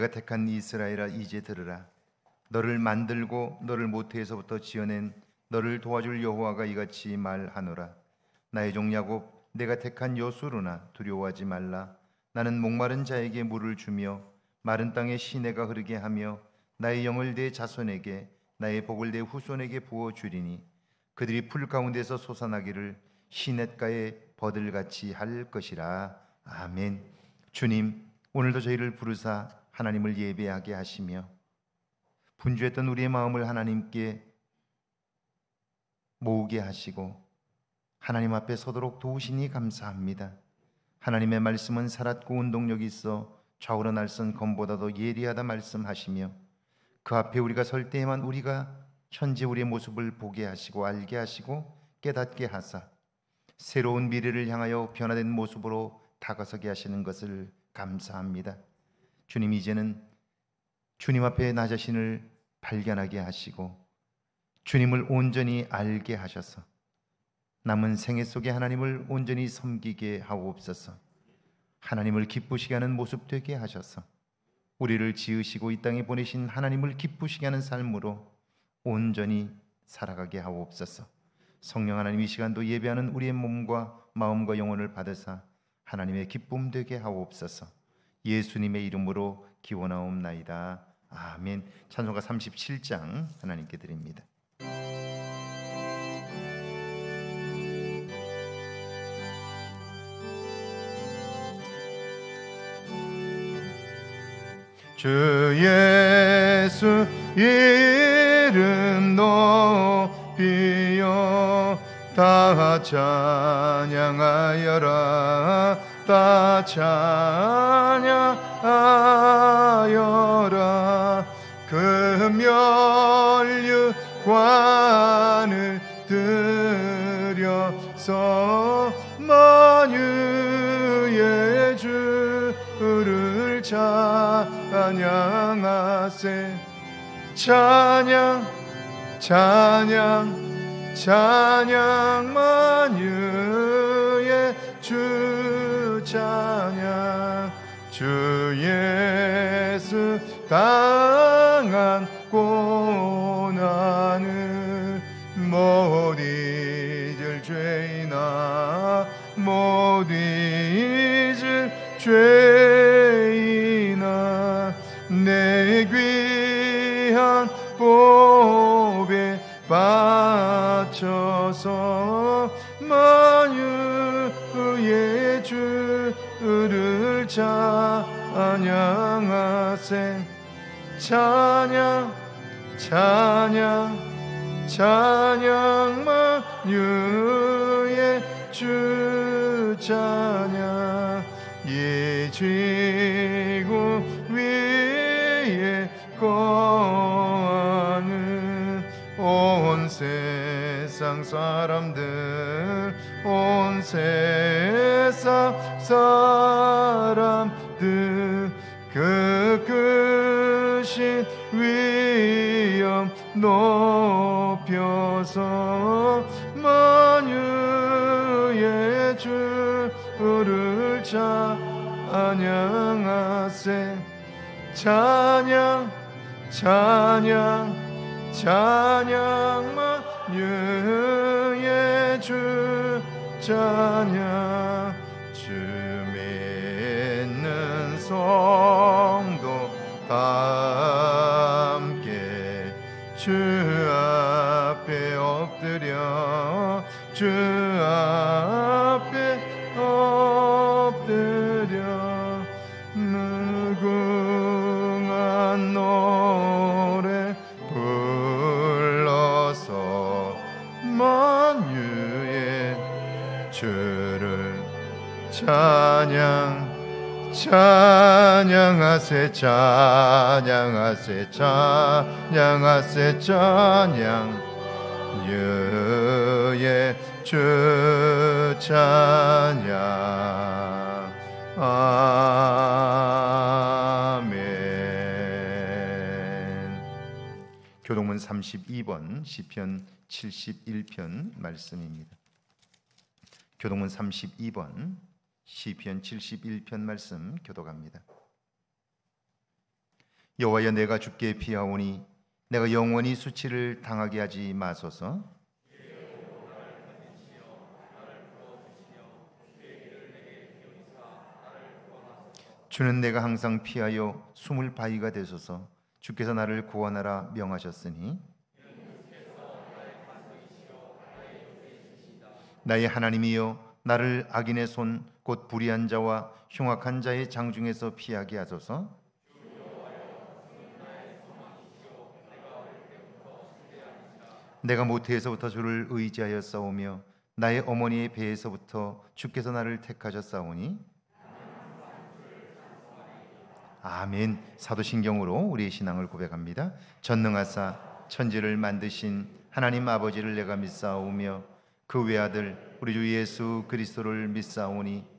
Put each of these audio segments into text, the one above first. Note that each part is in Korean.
내가 택한 이스라엘아, 이제 들으라. 너를 만들고 너를 모태에서부터 지어낸 너를 도와줄 여호와가 이같이 말하노라. 나의 종 야곱, 내가 택한 여수르나 두려워하지 말라. 나는 목마른 자에게 물을 주며 마른 땅에 시내가 흐르게 하며 나의 영을 내 자손에게 나의 복을 내 후손에게 부어주리니 그들이 풀 가운데서 솟아나기를 시냇가에 버들같이 할 것이라. 아멘. 주님, 오늘도 저희를 부르사 하나님을 예배하게 하시며 분주했던 우리의 마음을 하나님께 모으게 하시고 하나님 앞에 서도록 도우시니 감사합니다. 하나님의 말씀은 살았고 운동력이 있어 좌우로 날선 검보다도 예리하다 말씀하시며 그 앞에 우리가 설 때에만 우리가 현재 우리의 모습을 보게 하시고 알게 하시고 깨닫게 하사 새로운 미래를 향하여 변화된 모습으로 다가서게 하시는 것을 감사합니다. 주님, 이제는 주님 앞에 나 자신을 발견하게 하시고 주님을 온전히 알게 하셔서 남은 생애 속에 하나님을 온전히 섬기게 하옵소서. 하나님을 기쁘시게 하는 모습 되게 하셔서 우리를 지으시고 이 땅에 보내신 하나님을 기쁘시게 하는 삶으로 온전히 살아가게 하옵소서. 성령 하나님, 이 시간도 예배하는 우리의 몸과 마음과 영혼을 받으사 하나님의 기쁨 되게 하옵소서. 예수님의 이름으로 기원하옵나이다. 아멘. 찬송가 37장 하나님께 드립니다. 주 예수 이름 높이여 다 찬양하여라. 다 찬양하여라. 그 면류관을 들여서 만유의 주를 찬양하세. 찬양 찬양 찬양 만유의 주 찬양. 주 예수 당한 고난을 못 잊을 죄이나 못 잊을 죄이나 내 귀한 보배 바쳐서 만유의 주를 찬양하세. 찬양 찬양 찬양 만유의 주 찬양. 이 지구 위에 거하는 온 세상 사람들, 온 세상 사람들, 그 크신 위엄 높여서 만유의 주를 찬양하세. 찬양 찬양 찬양 만유의 주 찬양. 주 믿는 성도 다 함께 주 앞에 엎드려 주 앞에 엎드려 무궁한 노래 불러서 만유의 주를 찬양 찬양하세. 찬양하세 찬양하세 찬양. 주의 주 찬양. 아멘. 교동문 32번 시편 71편 말씀입니다. 교동문 32번 시편 71편 말씀 교독합니다. 여호와여, 내가 주께 피하오니 내가 영원히 수치를 당하게 하지 마소서. 주는 내가 항상 피하여 숨을 바위가 되소서. 주께서 나를 구원하라 명하셨으니 나의 하나님이여, 나를 악인의 손 곧 불의한 자와 흉악한 자의 장중에서 피하게 하소서. 내가 모태에서부터 주를 의지하여 싸우며 나의 어머니의 배에서부터 주께서 나를 택하셨사오니 아멘. 사도신경으로 우리의 신앙을 고백합니다. 전능하사 천지를 만드신 하나님 아버지를 내가 믿사오며 그 외아들 우리 주 예수 그리스도를 믿사오니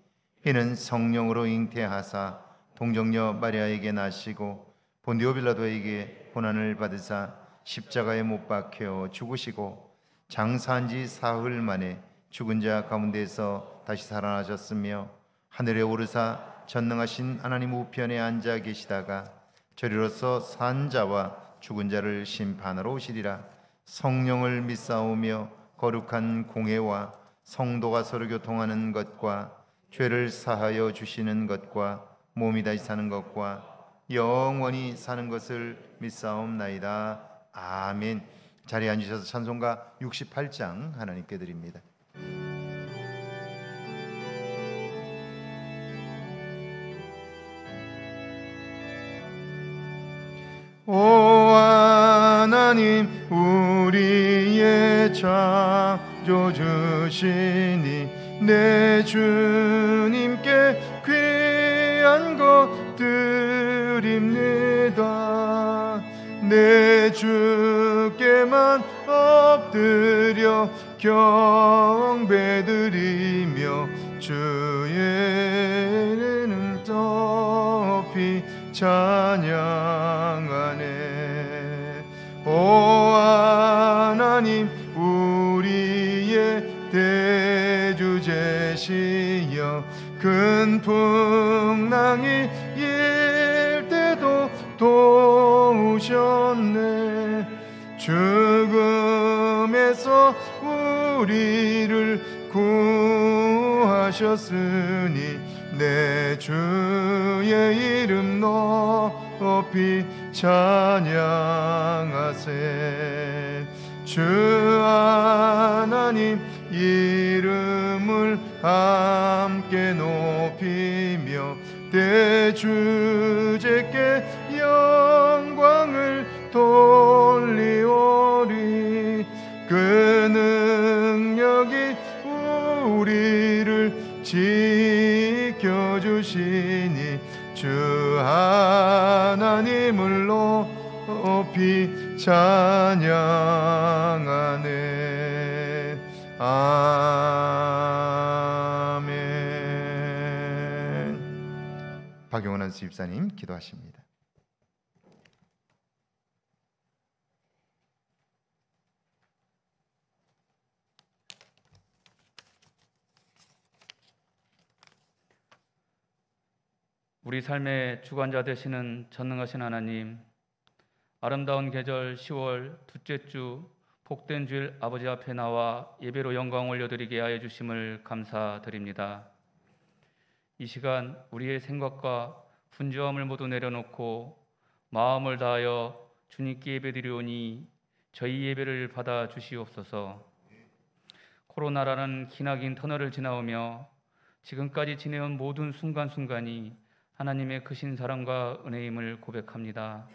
이는 성령으로 잉태하사 동정녀 마리아에게 나시고 본디오 빌라도에게 고난을 받으사 십자가에 못 박혀 죽으시고 장사한 지 사흘 만에 죽은 자 가운데서 다시 살아나셨으며 하늘에 오르사 전능하신 하나님 우편에 앉아 계시다가 저리로서 산 자와 죽은 자를 심판하러 오시리라. 성령을 믿사오며 거룩한 공회와 성도가 서로 교통하는 것과 죄를 사하여 주시는 것과 몸이 다시 사는 것과 영원히 사는 것을 믿사옵나이다. 아멘. 자리에 앉으셔서 찬송가 68장 하나님께 드립니다. 오 하나님, 우리의 창조주시니 내 주님께 귀한 것 드립니다. 내 주께만 엎드려 경배드리며 주의 이름 높이 찬양하네. 오 하나님, 우리의 대주제시여 큰 풍랑이 일 때도 도우셨네. 죽음에서 우리를 구하셨으니 내 주의 이름 높이 찬양하세. 주 하나님 이름을 함께 높이며 대주제께 영광을 돌리오리. 그 능력이 우리를 지켜주시니 주 하나님을 높이 찬양하네. 아멘. 박용원 안수 집사님 기도하십니다. 우리 삶의 주관자 되시는 전능하신 하나님, 아름다운 계절 10월 둘째 주 복된 주일 아버지 앞에 나와 예배로 영광 올려드리게 하여 주심을 감사드립니다. 이 시간 우리의 생각과 분주함을 모두 내려놓고 마음을 다하여 주님께 예배드리오니 저희 예배를 받아 주시옵소서. 코로나라는 기나긴 터널을 지나오며 지금까지 지내온 모든 순간순간이 하나님의 크신 사랑과 은혜임을 고백합니다.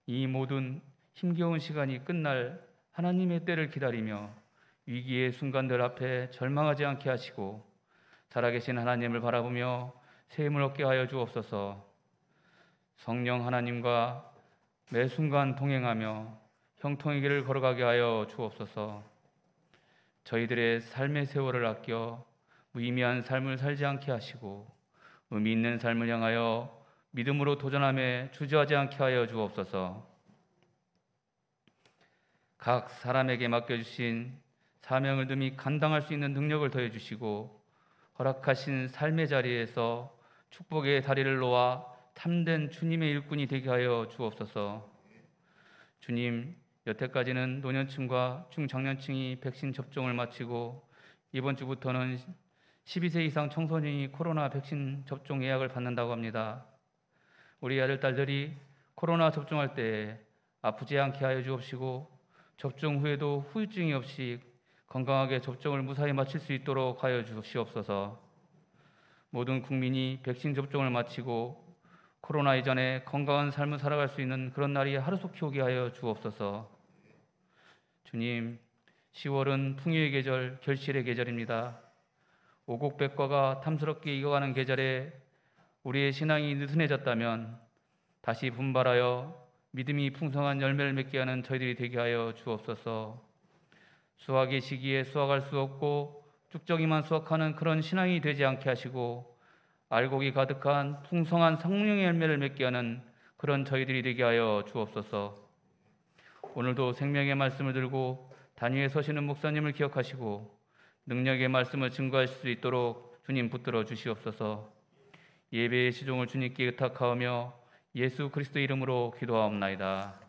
이 모든 힘겨운 시간이 끝날 하나님의 때를 기다리며 위기의 순간들 앞에 절망하지 않게 하시고 살아계신 하나님을 바라보며 새 힘을 얻게 하여 주옵소서. 성령 하나님과 매 순간 동행하며 형통의 길을 걸어가게 하여 주옵소서. 저희들의 삶의 세월을 아껴 무의미한 삶을 살지 않게 하시고 의미 있는 삶을 향하여 믿음으로 도전함에 주저하지 않게 하여 주옵소서. 각 사람에게 맡겨주신 사명을 듬이 감당할 수 있는 능력을 더해주시고 허락하신 삶의 자리에서 축복의 다리를 놓아 참된 주님의 일꾼이 되게 하여 주옵소서. 주님, 여태까지는 노년층과 중장년층이 백신 접종을 마치고 이번 주부터는 12세 이상 청소년이 코로나 백신 접종 예약을 받는다고 합니다. 우리 아들, 딸들이 코로나 접종할 때 아프지 않게 하여 주옵시고 접종 후에도 후유증이 없이 건강하게 접종을 무사히 마칠 수 있도록 하여 주시옵소서. 모든 국민이 백신 접종을 마치고 코로나 이전에 건강한 삶을 살아갈 수 있는 그런 날이 하루속히 오게 하여 주옵소서. 주님, 10월은 풍요의 계절, 결실의 계절입니다. 오곡백과가 탐스럽게 익어가는 계절에 우리의 신앙이 느슨해졌다면 다시 분발하여 믿음이 풍성한 열매를 맺게 하는 저희들이 되게 하여 주옵소서. 수확의 시기에 수확할 수 없고 쭉정이만 수확하는 그런 신앙이 되지 않게 하시고 알곡이 가득한 풍성한 성령의 열매를 맺게 하는 그런 저희들이 되게 하여 주옵소서. 오늘도 생명의 말씀을 들고 단위에 서시는 목사님을 기억하시고 능력의 말씀을 증거하실 수 있도록 주님 붙들어 주시옵소서. 예배의 시종을 주님께 의탁하오며 예수 그리스도 이름으로 기도하옵나이다.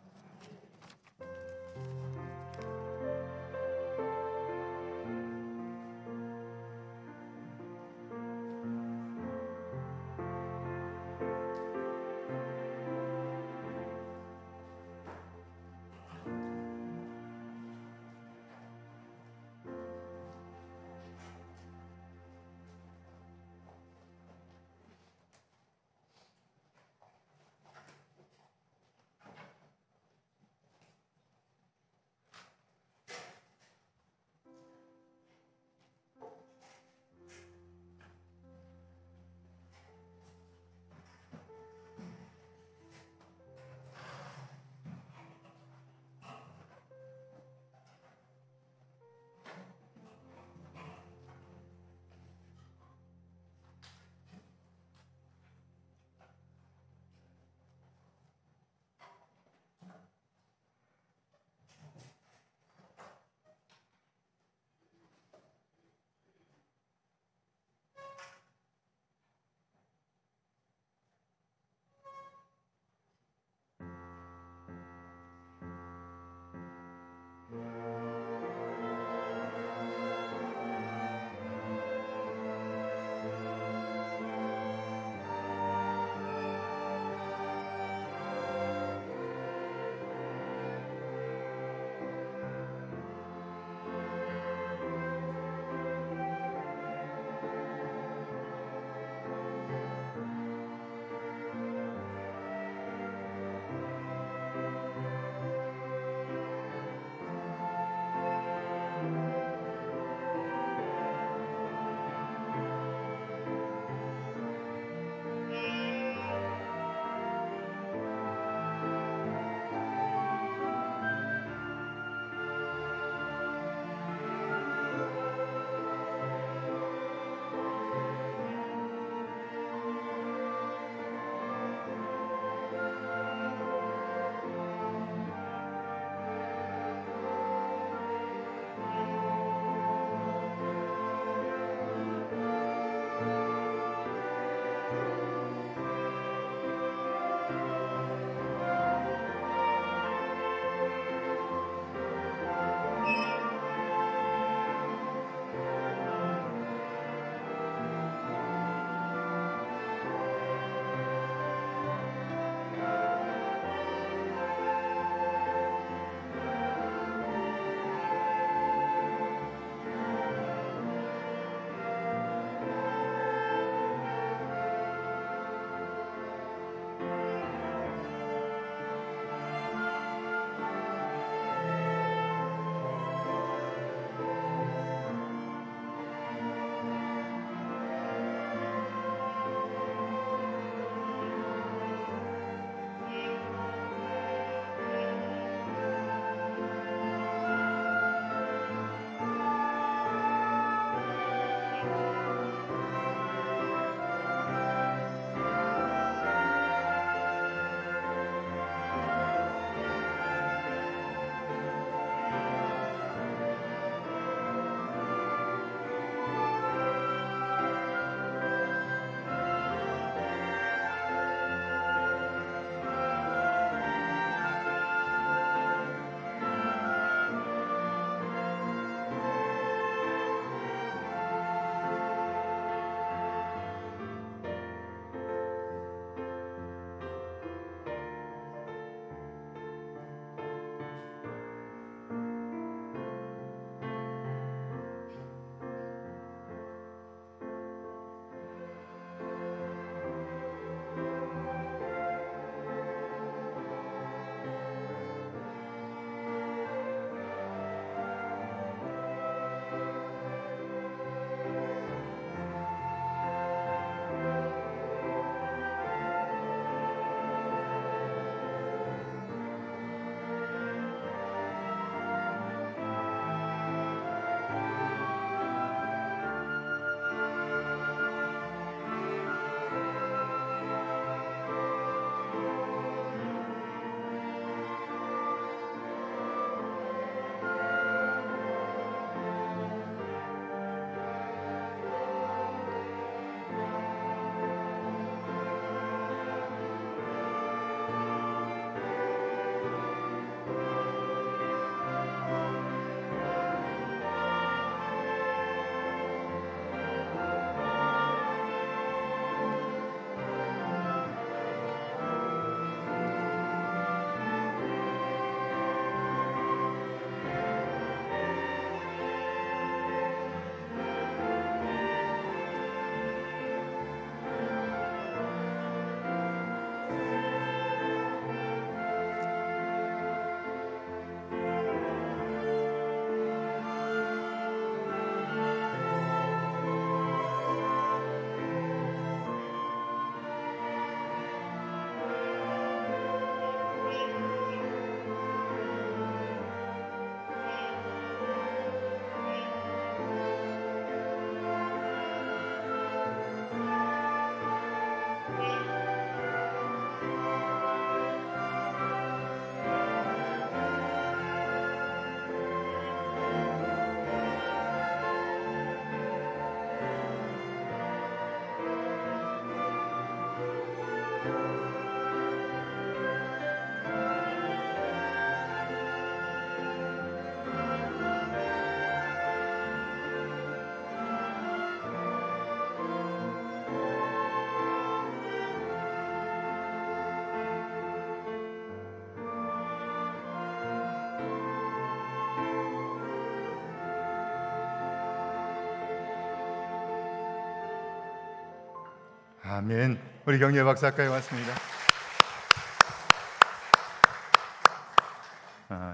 아멘. 우리 경례 박사까지 왔습니다.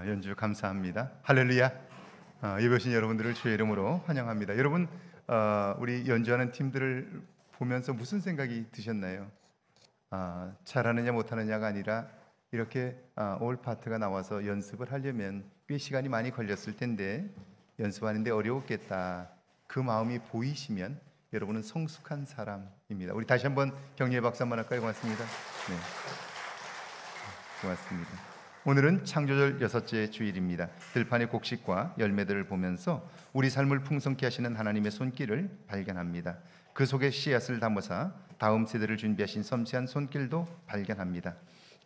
연주 감사합니다. 할렐루야. 예배 오신 여러분들을 주의 이름으로 환영합니다. 여러분, 우리 연주하는 팀들을 보면서 무슨 생각이 드셨나요? 잘하느냐 못하느냐가 아니라 이렇게 올 파트가 나와서 연습을 하려면 꽤 시간이 많이 걸렸을 텐데 연습하는데 어려웠겠다. 그 마음이 보이시면 여러분은 성숙한 사람입니다. 우리 다시 한번 격려의 박수 한번 할까요? 고맙습니다. 네. 고맙습니다. 오늘은 창조절 6째 주일입니다. 들판의 곡식과 열매들을 보면서 우리 삶을 풍성케 하시는 하나님의 손길을 발견합니다. 그 속에 씨앗을 담아서 다음 세대를 준비하신 섬세한 손길도 발견합니다.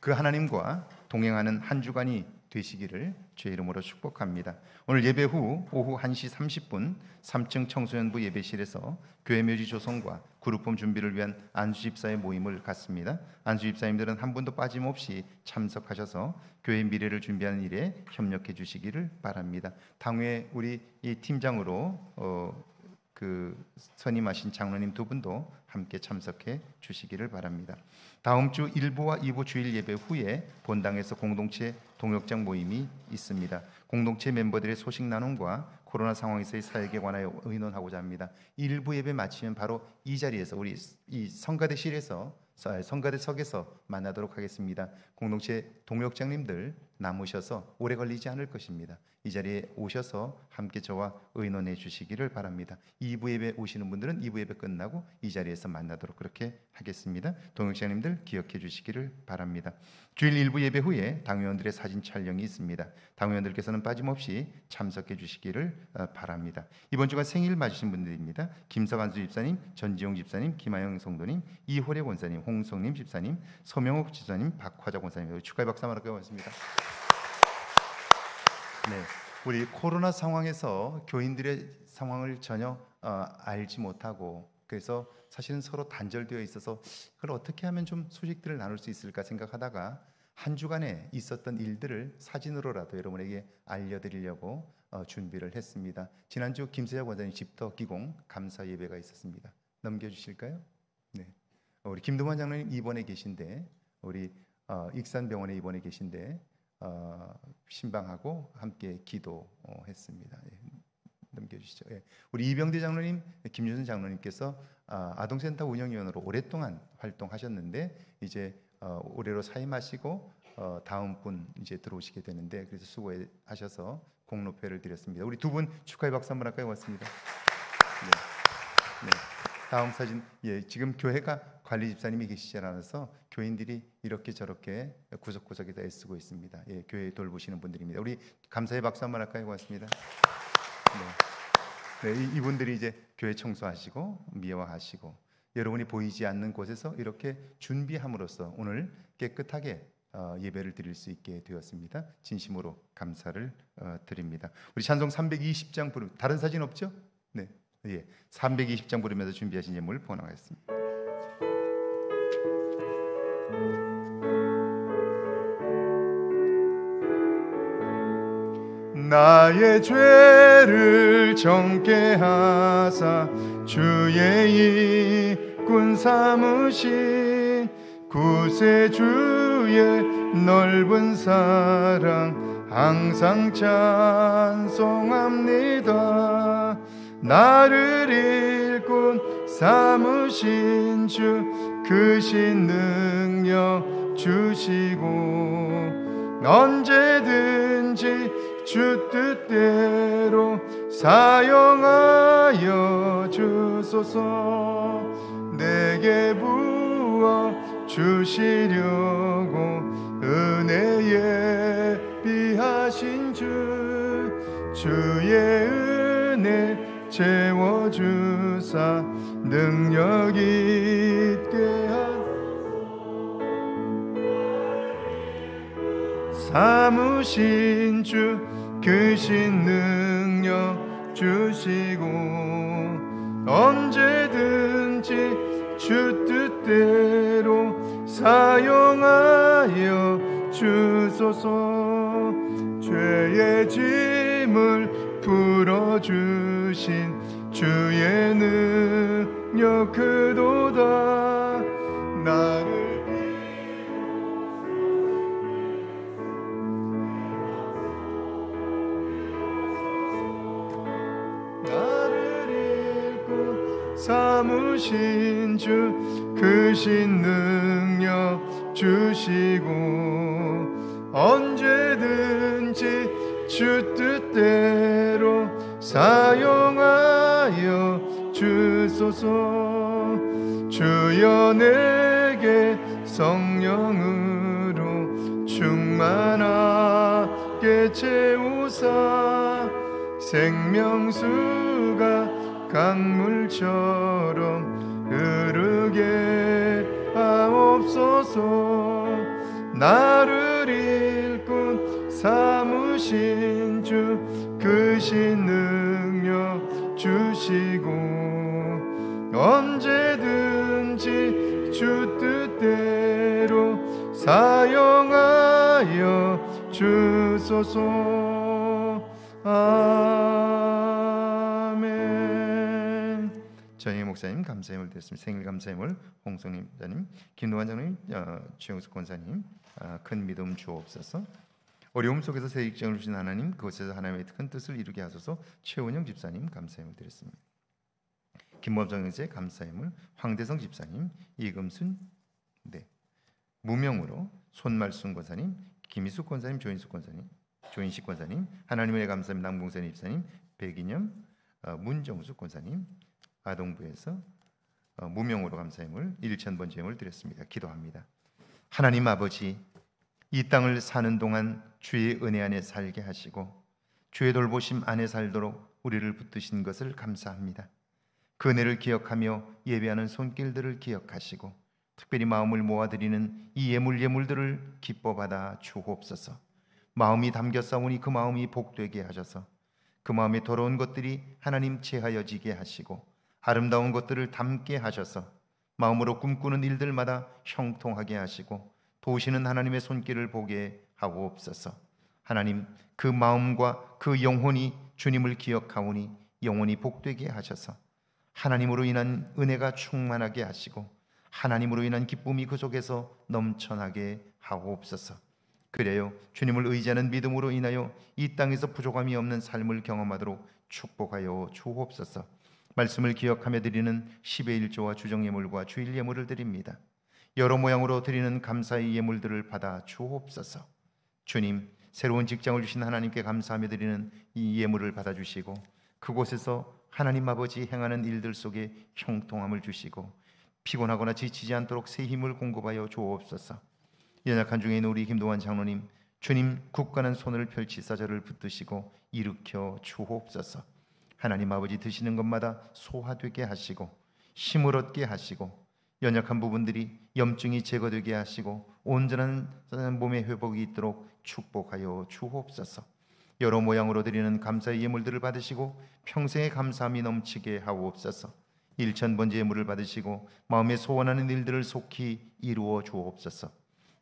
그 하나님과 동행하는 한 주간이 되시기를 주의 이름으로 축복합니다. 오늘 예배 후 오후 1시 30분 3층 청소년부 예배실에서 교회 묘지 조성과 그룹홈 준비를 위한 안수집사의 모임을 갖습니다. 안수집사님들은 한 분도 빠짐없이 참석하셔서 교회의 미래를 준비하는 일에 협력해 주시기를 바랍니다. 당회 우리 이 팀장으로 선임하신 장로님 2분도 함께 참석해 주시기를 바랍니다. 다음 주 1부와 2부 주일 예배 후에 본당에서 공동체 동역장 모임이 있습니다. 공동체 멤버들의 소식 나눔과 코로나 상황에서의 사역에 관하여 의논하고자 합니다. 1부 예배 마치면 바로 이 자리에서 우리 이 성가대실에서 성가대석에서 만나도록 하겠습니다. 공동체 동역장님들 남으셔서 오래 걸리지 않을 것입니다. 이 자리에 오셔서 함께 저와 의논해 주시기를 바랍니다. 2부 예배 오시는 분들은 2부 예배 끝나고 이 자리에서 만나도록 그렇게 하겠습니다. 동역장님들 기억해 주시기를 바랍니다. 주일 1부 예배 후에 당회원들의 사진 촬영이 있습니다. 당회원들께서는 빠짐없이 참석해 주시기를 바랍니다. 이번 주가 생일 맞으신 분들입니다. 김석안수 집사님, 전지용 집사님, 김하영 성도님, 이호래 권사님, 홍성림 집사님, 서명옥 집사님, 박화자 권사님 축하의 박수 한번 하겠습니다. 네, 우리 코로나 상황에서 교인들의 상황을 전혀 알지 못하고 그래서 사실은 서로 단절되어 있어서 그걸 어떻게 하면 좀 소식들을 나눌 수 있을까 생각하다가 한 주간에 있었던 일들을 사진으로라도 여러분에게 알려드리려고 준비를 했습니다. 지난주 김세자 원장님 집터 기공 감사 예배가 있었습니다. 넘겨주실까요? 네, 우리 김동환 장로님 입원해 계신데 우리 익산병원에 입원해 계신데 신방하고 함께 기도했습니다. 예, 넘겨주시죠. 예. 우리 이병대 장로님, 김유선 장로님께서 아동센터 운영위원으로 오랫동안 활동하셨는데 이제 올해로 사임하시고 다음 분 이제 들어오시게 되는데 그래서 수고하셔서 공로패를 드렸습니다. 우리 2분 축하의 박수 한번 할까요? 고맙습니다. 네. 네. 다음 사진. 예, 지금 교회가 관리 집사님이 계시지 않아서 교인들이 이렇게 저렇게 구석구석에서 애쓰고 있습니다. 예, 교회 돌보시는 분들입니다. 우리 감사의 박수 한번 할까요? 고맙습니다. 네. 네, 이분들이 이제 교회 청소하시고 미화하시고 여러분이 보이지 않는 곳에서 이렇게 준비함으로써 오늘 깨끗하게 예배를 드릴 수 있게 되었습니다. 진심으로 감사를 드립니다. 우리 찬송 320장 부르 다른 사진 없죠? 네. 예, 320장 부르면서 준비하신 예물 보내겠습니다. 나의 죄를 정케 하사 주의 일꾼 삼으신 구세주의 넓은 사랑 항상 찬송합니다. 나를 일꾼 삼으신 주 크신 능력 주시고 언제든지 주 뜻대로 사용하여 주소서. 내게 부어 주시려고 은혜에 비하신 주의 은혜 채워주사 능력 있게 삼으신 주 크신 능력 주시고 언제든지 주 뜻대로 사용하여 주소서. 죄의 짐을 풀어주신 주의 능력 크도다. 나를 읽고 삼으신 주 크신 능력 주시고 언제든지 주 뜻대로 사용하여 주소서. 주여 내게 성령으로 충만하게 채우사 생명수가 강물처럼 흐르게 하옵소서. 나를 일꾼 삼으신 주 크신 능력 주시고 언제든지 주 뜻대로 사용하여 주소서. 아멘. 전희 목사님 감사함을 드렸습니다. 생일 감사함을 홍성님 목사님, 김동환 장로님, 최영숙 권사님, 큰 믿음 주옵소서. 어려움 속에서 새 일정을 주신 하나님, 그곳에서 하나님의 큰 뜻을 이루게 하소서. 최원영 집사님 감사함을 드렸습니다. 김범정 형제 감사함을 황대성 집사님, 이금순 무명으로 손말순 권사님, 김희숙 권사님, 조인숙 권사님, 조인식 권사님, 하나님의 감사님 남궁선 집사님, 백인영, 문정숙 권사님, 아동부에서 무명으로 감사함을 1000번 제목을 드렸습니다. 기도합니다. 하나님 아버지, 이 땅을 사는 동안 주의 은혜 안에 살게 하시고 주의 돌보심 안에 살도록 우리를 붙드신 것을 감사합니다. 그 은혜를 기억하며 예배하는 손길들을 기억하시고 특별히 마음을 모아드리는 이 예물들을 기뻐 받아 주옵소서. 마음이 담겨 싸우니 그 마음이 복되게 하셔서 그 마음에 더러운 것들이 하나님 체하여지게 하시고 아름다운 것들을 담게 하셔서 마음으로 꿈꾸는 일들마다 형통하게 하시고 도우시는 하나님의 손길을 보게 하옵소서. 하나님, 그 마음과 그 영혼이 주님을 기억하오니 영혼이 복되게 하셔서 하나님으로 인한 은혜가 충만하게 하시고 하나님으로 인한 기쁨이 그 속에서 넘쳐나게 하옵소서. 그래요, 주님을 의지하는 믿음으로 인하여 이 땅에서 부족함이 없는 삶을 경험하도록 축복하여 주옵소서. 말씀을 기억하며 드리는 10의 1조와 주정예물과 주일 예물을 드립니다. 여러 모양으로 드리는 감사의 예물들을 받아 주옵소서. 주님, 새로운 직장을 주신 하나님께 감사하며 드리는 이 예물을 받아주시고 그곳에서 하나님 아버지 행하는 일들 속에 형통함을 주시고 피곤하거나 지치지 않도록 새 힘을 공급하여 주옵소서. 연약한 중에 있는 우리 김동환 장로님, 주님 굳건한 손을 펼치사 저를 붙드시고 일으켜 주옵소서. 하나님 아버지, 드시는 것마다 소화되게 하시고 힘을 얻게 하시고 연약한 부분들이 염증이 제거되게 하시고 온전한 몸의 회복이 있도록 축복하여 주옵소서. 여러 모양으로 드리는 감사의 예물들을 받으시고 평생의 감사함이 넘치게 하옵소서. 1000번째 예물을 받으시고 마음에 소원하는 일들을 속히 이루어 주옵소서.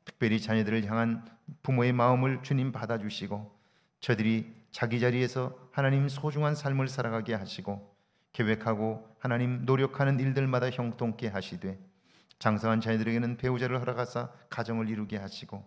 특별히 자녀들을 향한 부모의 마음을 주님 받아주시고 저들이 자기 자리에서 하나님 소중한 삶을 살아가게 하시고 계획하고 하나님 노력하는 일들마다 형통케 하시되 장성한 자녀들에게는 배우자를 허락하사 가정을 이루게 하시고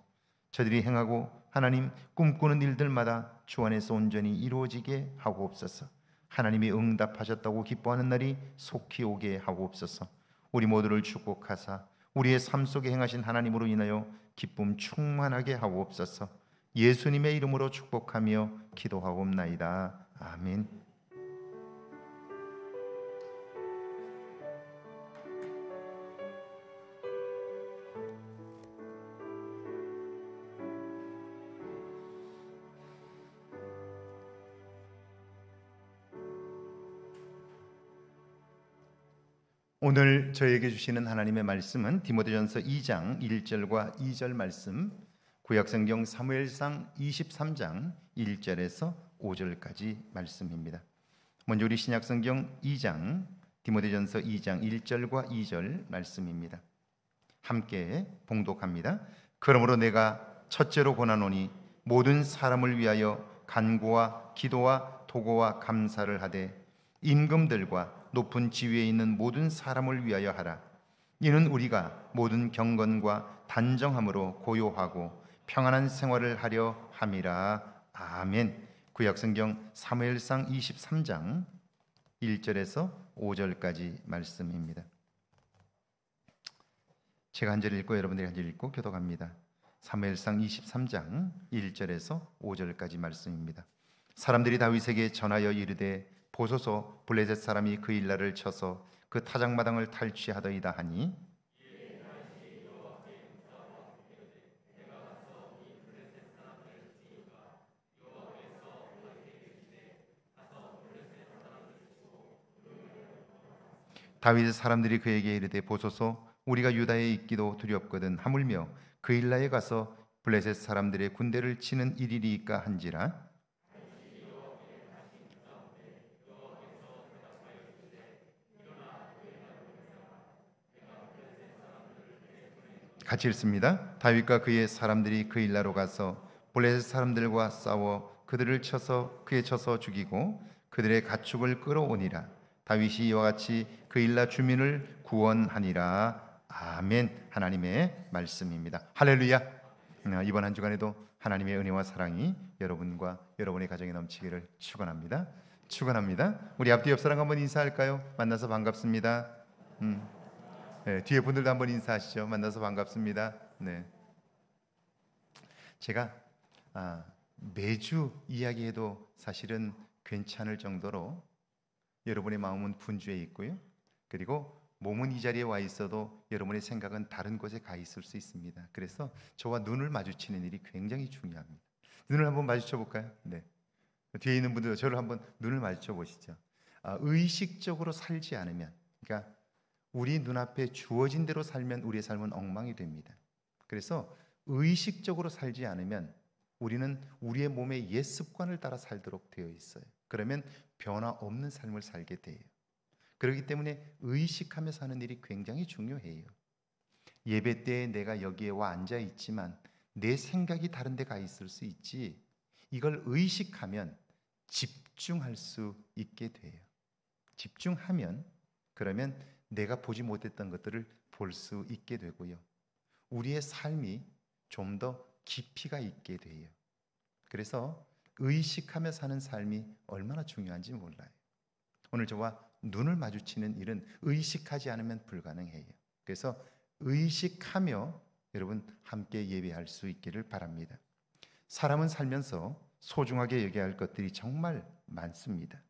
저들이 행하고 하나님 꿈꾸는 일들마다 주 안에서 온전히 이루어지게 하옵소서. 하나님이 응답하셨다고 기뻐하는 날이 속히 오게 하옵소서. 우리 모두를 축복하사 우리의 삶 속에 행하신 하나님으로 인하여 기쁨 충만하게 하옵소서. 예수님의 이름으로 축복하며 기도하옵나이다. 아멘. 오늘 저에게 주시는 하나님의 말씀은 디모데전서 2장 1절과 2절 말씀, 구약성경 사무엘상 23장 1절에서 5절까지 말씀입니다. 먼저 우리 신약성경 2장 디모데전서 2장 1절과 2절 말씀입니다. 함께 봉독합니다. 그러므로 내가 첫째로 권하노니 모든 사람을 위하여 간구와 기도와 도고와 감사를 하되 임금들과 높은 지위에 있는 모든 사람을 위하여 하라. 이는 우리가 모든 경건과 단정함으로 고요하고 평안한 생활을 하려 함이라. 아멘. 구약성경 사무엘상 23장 1절에서 5절까지 말씀입니다. 제가 한 절 읽고 여러분들이 한 절 읽고 교독합니다. 사무엘상 23장 1절에서 5절까지 말씀입니다. 사람들이 다윗에게 전하여 이르되 보소서 블레셋 사람이 그 일날을 쳐서 그 타작마당을 탈취하더이다 하니 다윗의 사람들이 그에게 이르되 보소서 우리가 유다에 있기도 두렵거든 하물며 그 일나에 가서 블레셋 사람들의 군대를 치는 일이리까 한지라. 같이 읽습니다. 다윗과 그의 사람들이 그 일나로 가서 블레셋 사람들과 싸워 그들을 쳐서 죽이고 그들의 가축을 끌어오니라. 다윗이 이와 같이 그 일나 주민을 구원하니라. 아멘. 하나님의 말씀입니다. 할렐루야. 이번 한 주간에도 하나님의 은혜와 사랑이 여러분과 여러분의 가정에 넘치기를 축원합니다. 우리 앞뒤 옆 사람 한번 인사할까요? 만나서 반갑습니다. 네, 뒤에 분들도 한번 인사하시죠. 만나서 반갑습니다. 네. 제가 매주 이야기해도 사실은 괜찮을 정도로 여러분의 마음은 분주해 있고요. 그리고 몸은 이 자리에 와 있어도 여러분의 생각은 다른 곳에 가 있을 수 있습니다. 그래서 저와 눈을 마주치는 일이 굉장히 중요합니다. 눈을 한번 마주쳐 볼까요? 네. 뒤에 있는 분들 저를 한번 눈을 마주쳐 보시죠. 의식적으로 살지 않으면, 그러니까 우리 눈앞에 주어진 대로 살면 우리의 삶은 엉망이 됩니다. 그래서 의식적으로 살지 않으면 우리는 우리의 몸의 옛 습관을 따라 살도록 되어 있어요. 그러면 변화 없는 삶을 살게 돼요. 그렇기 때문에 의식하며 사는 일이 굉장히 중요해요. 예배 때에 내가 여기에 와 앉아 있지만 내 생각이 다른 데 가 있을 수 있지, 이걸 의식하면 집중할 수 있게 돼요. 집중하면 그러면 내가 보지 못했던 것들을 볼 수 있게 되고요. 우리의 삶이 좀 더 깊이가 있게 돼요. 그래서 의식하며 사는 삶이 얼마나 중요한지 몰라요. 오늘 저와 눈을 마주치는 일은 의식하지 않으면 불가능해요. 그래서 의식하며 여러분 함께 예배할 수 있기를 바랍니다. 사람은 살면서 소중하게 여겨야 할 것들이 정말 많습니다.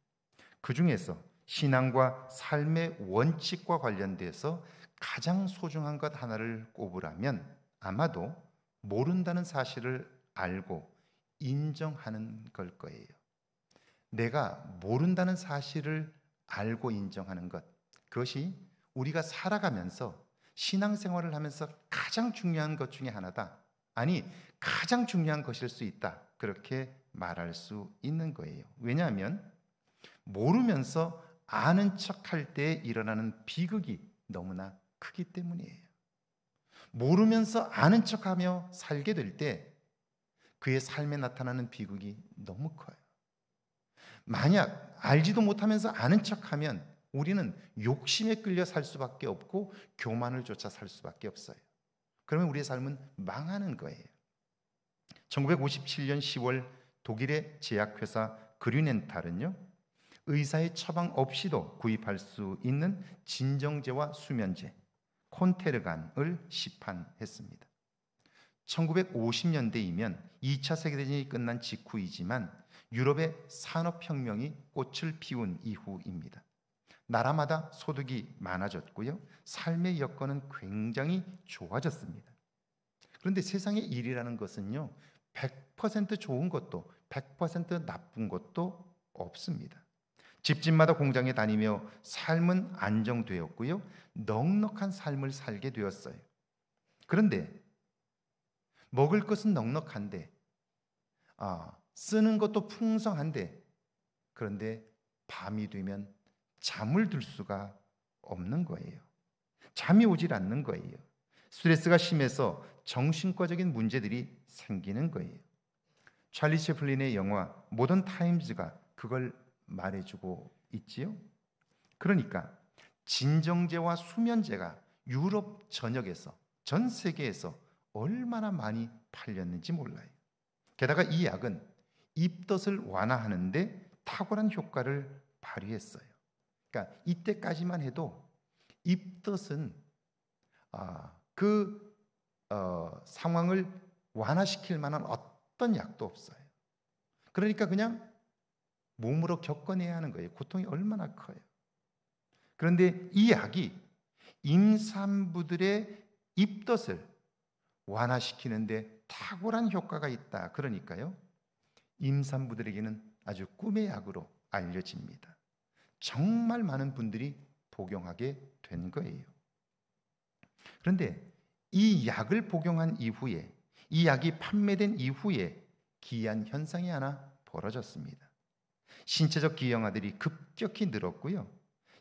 그 중에서 신앙과 삶의 원칙과 관련돼서 가장 소중한 것 하나를 꼽으라면 아마도 모른다는 사실을 알고 인정하는 걸 거예요. 내가 모른다는 사실을 알고 인정하는 것, 그것이 우리가 살아가면서 신앙생활을 하면서 가장 중요한 것 중에 하나다. 아니, 가장 중요한 것일 수 있다. 그렇게 말할 수 있는 거예요. 왜냐하면 모르면서 아는 척할 때 일어나는 비극이 너무나 크기 때문이에요. 모르면서 아는 척하며 살게 될 때 그의 삶에 나타나는 비극이 너무 커요. 만약 알지도 못하면서 아는 척하면 우리는 욕심에 끌려 살 수밖에 없고 교만을 쫓아 살 수밖에 없어요. 그러면 우리의 삶은 망하는 거예요. 1957년 10월 독일의 제약회사 그류넨탈은요, 의사의 처방 없이도 구입할 수 있는 진정제와 수면제 콘테르간을 시판했습니다. 1950년대이면 2차 세계대전이 끝난 직후이지만 유럽의 산업혁명이 꽃을 피운 이후입니다. 나라마다 소득이 많아졌고요. 삶의 여건은 굉장히 좋아졌습니다. 그런데 세상의 일이라는 것은요, 100% 좋은 것도 100% 나쁜 것도 없습니다. 집집마다 공장에 다니며 삶은 안정되었고요. 넉넉한 삶을 살게 되었어요. 그런데 먹을 것은 넉넉한데 쓰는 것도 풍성한데, 그런데 밤이 되면 잠을 들 수가 없는 거예요. 잠이 오질 않는 거예요. 스트레스가 심해서 정신과적인 문제들이 생기는 거예요. 찰리 채플린의 영화 모던 타임즈가 그걸 말해주고 있지요. 그러니까 진정제와 수면제가 유럽 전역에서, 전 세계에서 얼마나 많이 팔렸는지 몰라요. 게다가 이 약은 입덧을 완화하는데 탁월한 효과를 발휘했어요. 그러니까 이때까지만 해도 입덧은 상황을 완화시킬 만한 어떤 약도 없어요. 그러니까 그냥 몸으로 겪어내야 하는 거예요. 고통이 얼마나 커요. 그런데 이 약이 임산부들의 입덧을 완화시키는데 탁월한 효과가 있다. 그러니까요, 임산부들에게는 아주 꿈의 약으로 알려집니다. 정말 많은 분들이 복용하게 된 거예요. 그런데 이 약을 복용한 이후에, 이 약이 판매된 이후에 기이한 현상이 하나 벌어졌습니다. 신체적 기형아들이 급격히 늘었고요,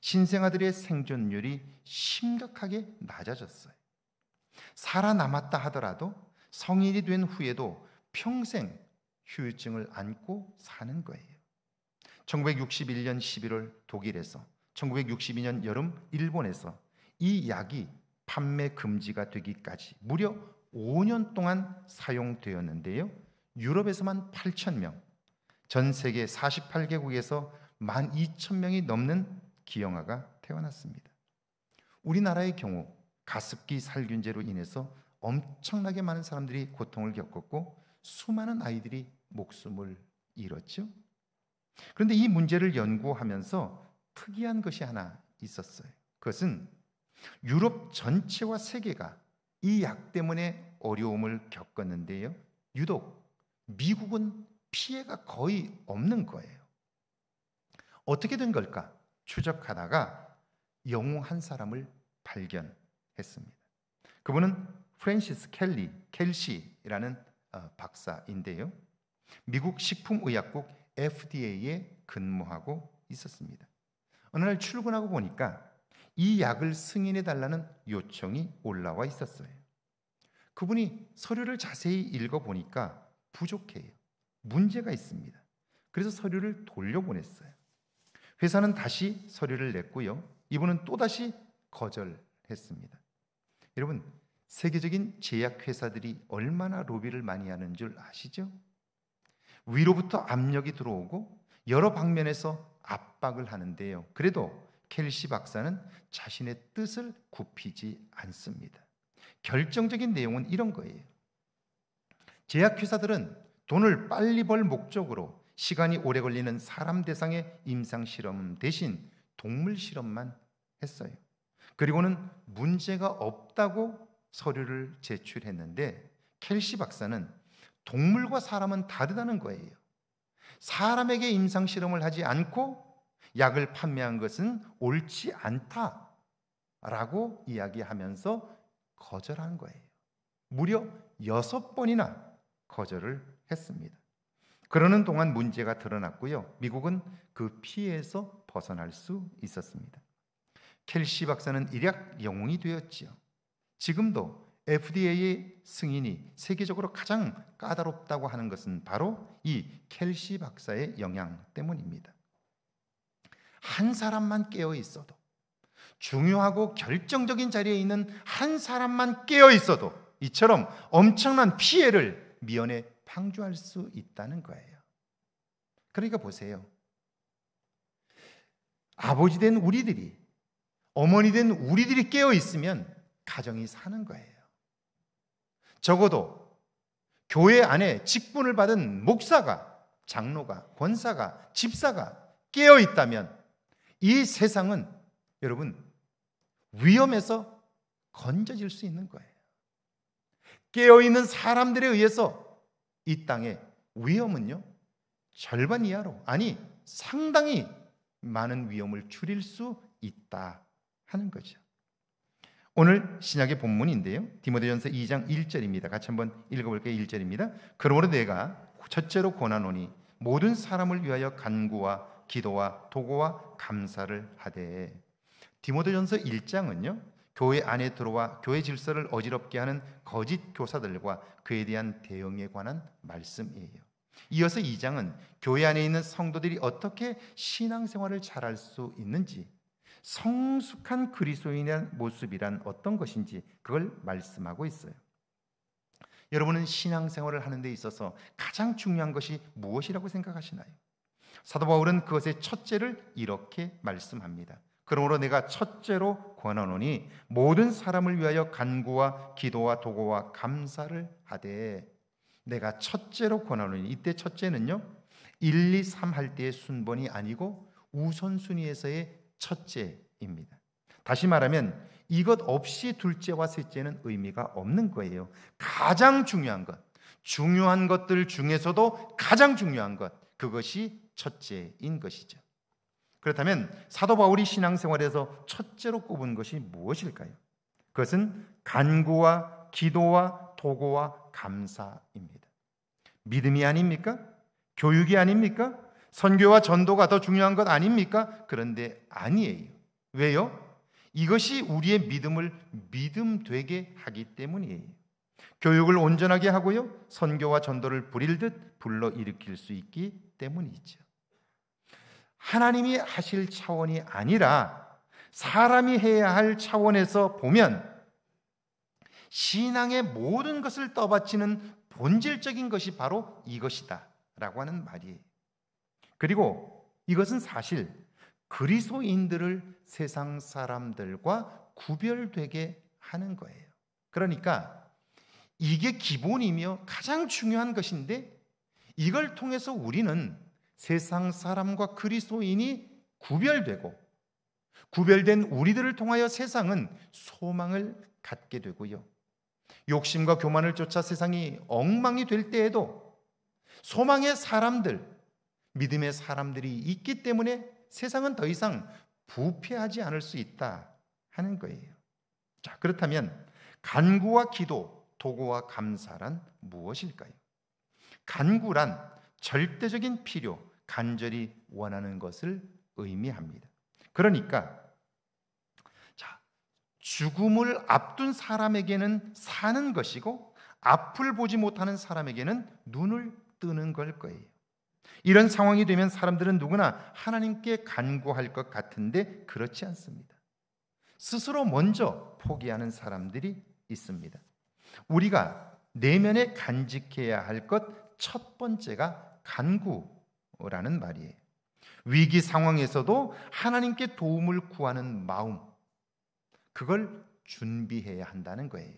신생아들의 생존율이 심각하게 낮아졌어요. 살아남았다 하더라도 성인이 된 후에도 평생 후유증을 안고 사는 거예요. 1961년 11월 독일에서, 1962년 여름 일본에서 이 약이 판매 금지가 되기까지 무려 5년 동안 사용되었는데요, 유럽에서만 8,000명, 전 세계 48개국에서 12,000명이 넘는 기형아가 태어났습니다. 우리나라의 경우 가습기 살균제로 인해서 엄청나게 많은 사람들이 고통을 겪었고 수많은 아이들이 목숨을 잃었죠. 그런데 이 문제를 연구하면서 특이한 것이 하나 있었어요. 그것은 유럽 전체와 세계가 이 약 때문에 어려움을 겪었는데요, 유독 미국은 피해가 거의 없는 거예요. 어떻게 된 걸까 추적하다가 영웅 한 사람을 발견했습니다. 그분은 프랜시스 켈시라는 박사인데요, 미국 식품의약국 FDA에 근무하고 있었습니다. 어느 날 출근하고 보니까 이 약을 승인해 달라는 요청이 올라와 있었어요. 그분이 서류를 자세히 읽어보니까 부족해요. 문제가 있습니다. 그래서 서류를 돌려보냈어요. 회사는 다시 서류를 냈고요, 이분은 또다시 거절했습니다. 여러분, 세계적인 제약회사들이 얼마나 로비를 많이 하는 줄 아시죠? 위로부터 압력이 들어오고 여러 방면에서 압박을 하는데요, 그래도 켈시 박사는 자신의 뜻을 굽히지 않습니다. 결정적인 내용은 이런 거예요. 제약회사들은 돈을 빨리 벌 목적으로 시간이 오래 걸리는 사람 대상의 임상실험 대신 동물 실험만 했어요. 그리고는 문제가 없다고 서류를 제출했는데 켈시 박사는 동물과 사람은 다르다는 거예요. 사람에게 임상실험을 하지 않고 약을 판매한 것은 옳지 않다라고 이야기하면서 거절한 거예요. 무려 6번이나 거절을 했습니다. 그러는 동안 문제가 드러났고요, 미국은 그 피해에서 벗어날 수 있었습니다. 켈시 박사는 일약 영웅이 되었지요. 지금도 FDA의 승인이 세계적으로 가장 까다롭다고 하는 것은 바로 이 켈시 박사의 영향 때문입니다. 한 사람만 깨어 있어도, 중요하고 결정적인 자리에 있는 한 사람만 깨어 있어도 이처럼 엄청난 피해를 미연에 방조할 수 있다는 거예요. 그러니까 보세요. 아버지 된 우리들이, 어머니 된 우리들이 깨어 있으면 가정이 사는 거예요. 적어도 교회 안에 직분을 받은 목사가, 장로가, 권사가, 집사가 깨어 있다면 이 세상은 여러분 위험에서 건져질 수 있는 거예요. 깨어있는 사람들에 의해서 이 땅의 위험은요, 절반 이하로, 아니 상당히 많은 위험을 줄일 수 있다 하는 거죠. 오늘 신약의 본문인데요, 디모데전서 2장 1절입니다. 같이 한번 읽어볼게요. 1절입니다. 그러므로 내가 첫째로 권하노니 모든 사람을 위하여 간구와 기도와 도고와 감사를 하되. 디모데전서 1장은요, 교회 안에 들어와 교회 질서를 어지럽게 하는 거짓 교사들과 그에 대한 대응에 관한 말씀이에요. 이어서 2장은 교회 안에 있는 성도들이 어떻게 신앙생활을 잘할 수 있는지, 성숙한 그리스도인의 모습이란 어떤 것인지 그걸 말씀하고 있어요. 여러분은 신앙생활을 하는 데 있어서 가장 중요한 것이 무엇이라고 생각하시나요? 사도 바울은 그것의 첫째를 이렇게 말씀합니다. 그러므로 내가 첫째로 권하노니 모든 사람을 위하여 간구와 기도와 도구와 감사를 하되. 내가 첫째로 권하노니, 이때 첫째는요 1, 2, 3 할 때의 순번이 아니고 우선순위에서의 첫째입니다. 다시 말하면 이것 없이 둘째와 셋째는 의미가 없는 거예요. 가장 중요한 것, 중요한 것들 중에서도 가장 중요한 것, 그것이 첫째인 것이죠. 그렇다면 사도 바울이 신앙생활에서 첫째로 꼽은 것이 무엇일까요? 그것은 간구와 기도와 도구와 감사입니다. 믿음이 아닙니까? 교육이 아닙니까? 선교와 전도가 더 중요한 것 아닙니까? 그런데 아니에요. 왜요? 이것이 우리의 믿음을 믿음되게 하기 때문이에요. 교육을 온전하게 하고요, 선교와 전도를 불일듯 불러일으킬 수 있기 때문이죠. 하나님이 하실 차원이 아니라 사람이 해야 할 차원에서 보면 신앙의 모든 것을 떠받치는 본질적인 것이 바로 이것이다 라고 하는 말이에요. 그리고 이것은 사실 그리스도인들을 세상 사람들과 구별되게 하는 거예요. 그러니까 이게 기본이며 가장 중요한 것인데, 이걸 통해서 우리는 세상 사람과 그리스도인이 구별되고, 구별된 우리들을 통하여 세상은 소망을 갖게 되고요, 욕심과 교만을 쫓아 세상이 엉망이 될 때에도 소망의 사람들, 믿음의 사람들이 있기 때문에 세상은 더 이상 부패하지 않을 수 있다 하는 거예요. 자, 그렇다면 간구와 기도, 도구와 감사란 무엇일까요? 간구란 절대적인 필요, 간절히 원하는 것을 의미합니다. 그러니까 죽음을 앞둔 사람에게는 사는 것이고, 앞을 보지 못하는 사람에게는 눈을 뜨는 걸 거예요. 이런 상황이 되면 사람들은 누구나 하나님께 간구할 것 같은데 그렇지 않습니다. 스스로 먼저 포기하는 사람들이 있습니다. 우리가 내면에 간직해야 할 것 첫 번째가 간구라는 말이에요. 위기 상황에서도 하나님께 도움을 구하는 마음, 그걸 준비해야 한다는 거예요.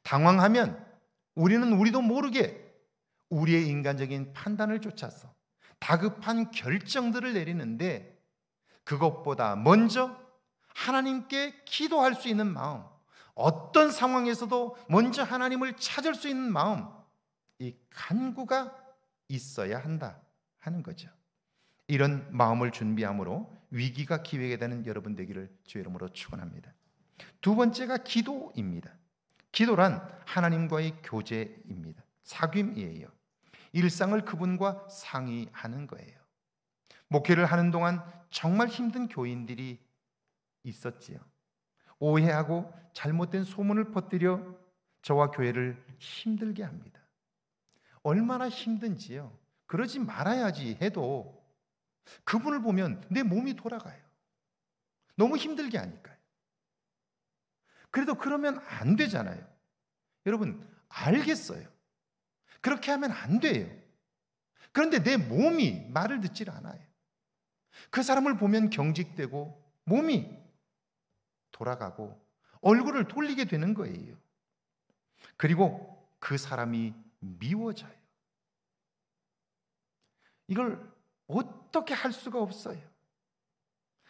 당황하면 우리도 모르게 우리의 인간적인 판단을 쫓아서 다급한 결정들을 내리는데, 그것보다 먼저 하나님께 기도할 수 있는 마음, 어떤 상황에서도 먼저 하나님을 찾을 수 있는 마음, 이 간구가 있어야 한다 하는 거죠. 이런 마음을 준비함으로 위기가 기회가 되는 여러분 되기를 주의 이름으로 축원합니다. 두 번째가 기도입니다. 기도란 하나님과의 교제입니다. 사귐이에요. 일상을 그분과 상의하는 거예요. 목회를 하는 동안 정말 힘든 교인들이 있었지요. 오해하고 잘못된 소문을 퍼뜨려 저와 교회를 힘들게 합니다. 얼마나 힘든지요. 그러지 말아야지 해도 그분을 보면 내 몸이 돌아가요. 너무 힘들게 하니까요. 그래도 그러면 안 되잖아요. 여러분 알겠어요. 그렇게 하면 안 돼요. 그런데 내 몸이 말을 듣질 않아요. 그 사람을 보면 경직되고 몸이 돌아가고 얼굴을 돌리게 되는 거예요. 그리고 그 사람이 미워져요. 이걸 어떻게 할 수가 없어요.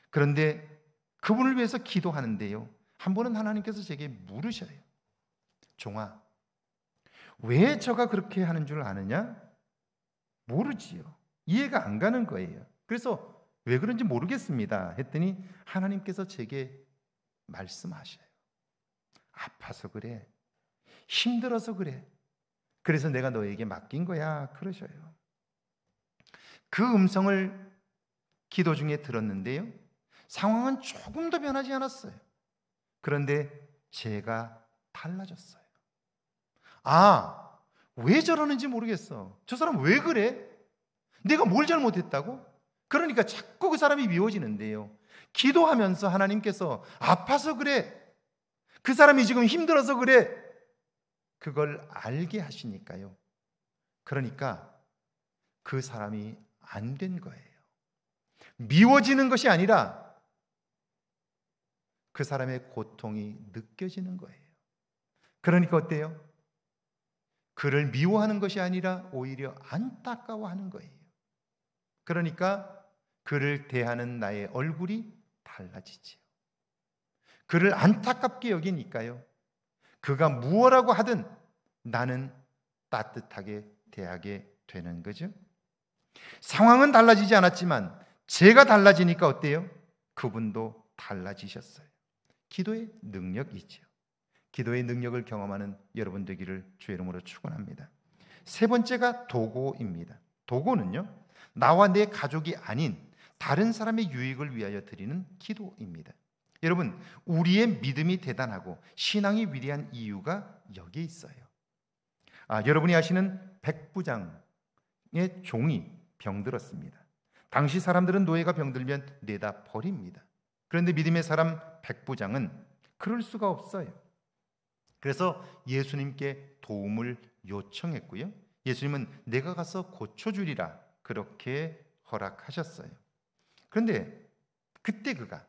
그런데 그분을 위해서 기도하는데요, 한 번은 하나님께서 제게 물으셔요. 종아, 왜 저가 그렇게 하는 줄 아느냐? 모르지요. 이해가 안 가는 거예요. 그래서 왜 그런지 모르겠습니다 했더니 하나님께서 제게 말씀하셔요. 아파서 그래. 힘들어서 그래. 그래서 내가 너에게 맡긴 거야. 그러셔요. 그 음성을 기도 중에 들었는데요, 상황은 조금도 변하지 않았어요. 그런데 제가 달라졌어요. 왜 저러는지 모르겠어. 저 사람 왜 그래? 내가 뭘 잘못했다고? 그러니까 자꾸 그 사람이 미워지는데요. 기도하면서 하나님께서 아파서 그래, 그 사람이 지금 힘들어서 그래, 그걸 알게 하시니까요. 그러니까 그 사람이 안 된 거예요. 미워지는 것이 아니라 그 사람의 고통이 느껴지는 거예요. 그러니까 어때요? 그를 미워하는 것이 아니라 오히려 안타까워하는 거예요. 그러니까 그를 대하는 나의 얼굴이 달라지지요. 그를 안타깝게 여기니까요, 그가 무엇라고 하든 나는 따뜻하게 대하게 되는 거죠. 상황은 달라지지 않았지만 제가 달라지니까 어때요? 그분도 달라지셨어요. 기도의 능력이죠. 기도의 능력을 경험하는 여러분 되기를 주의 이름으로 축원합니다. 세 번째가 도고입니다. 도고는요, 나와 내 가족이 아닌 다른 사람의 유익을 위하여 드리는 기도입니다. 여러분, 우리의 믿음이 대단하고 신앙이 위대한 이유가 여기에 있어요. 여러분이 아시는 백부장의 종이 병들었습니다. 당시 사람들은 노예가 병들면 내다 버립니다. 그런데 믿음의 사람 백부장은 그럴 수가 없어요. 그래서 예수님께 도움을 요청했고요, 예수님은 내가 가서 고쳐주리라 그렇게 허락하셨어요. 그런데 그때 그가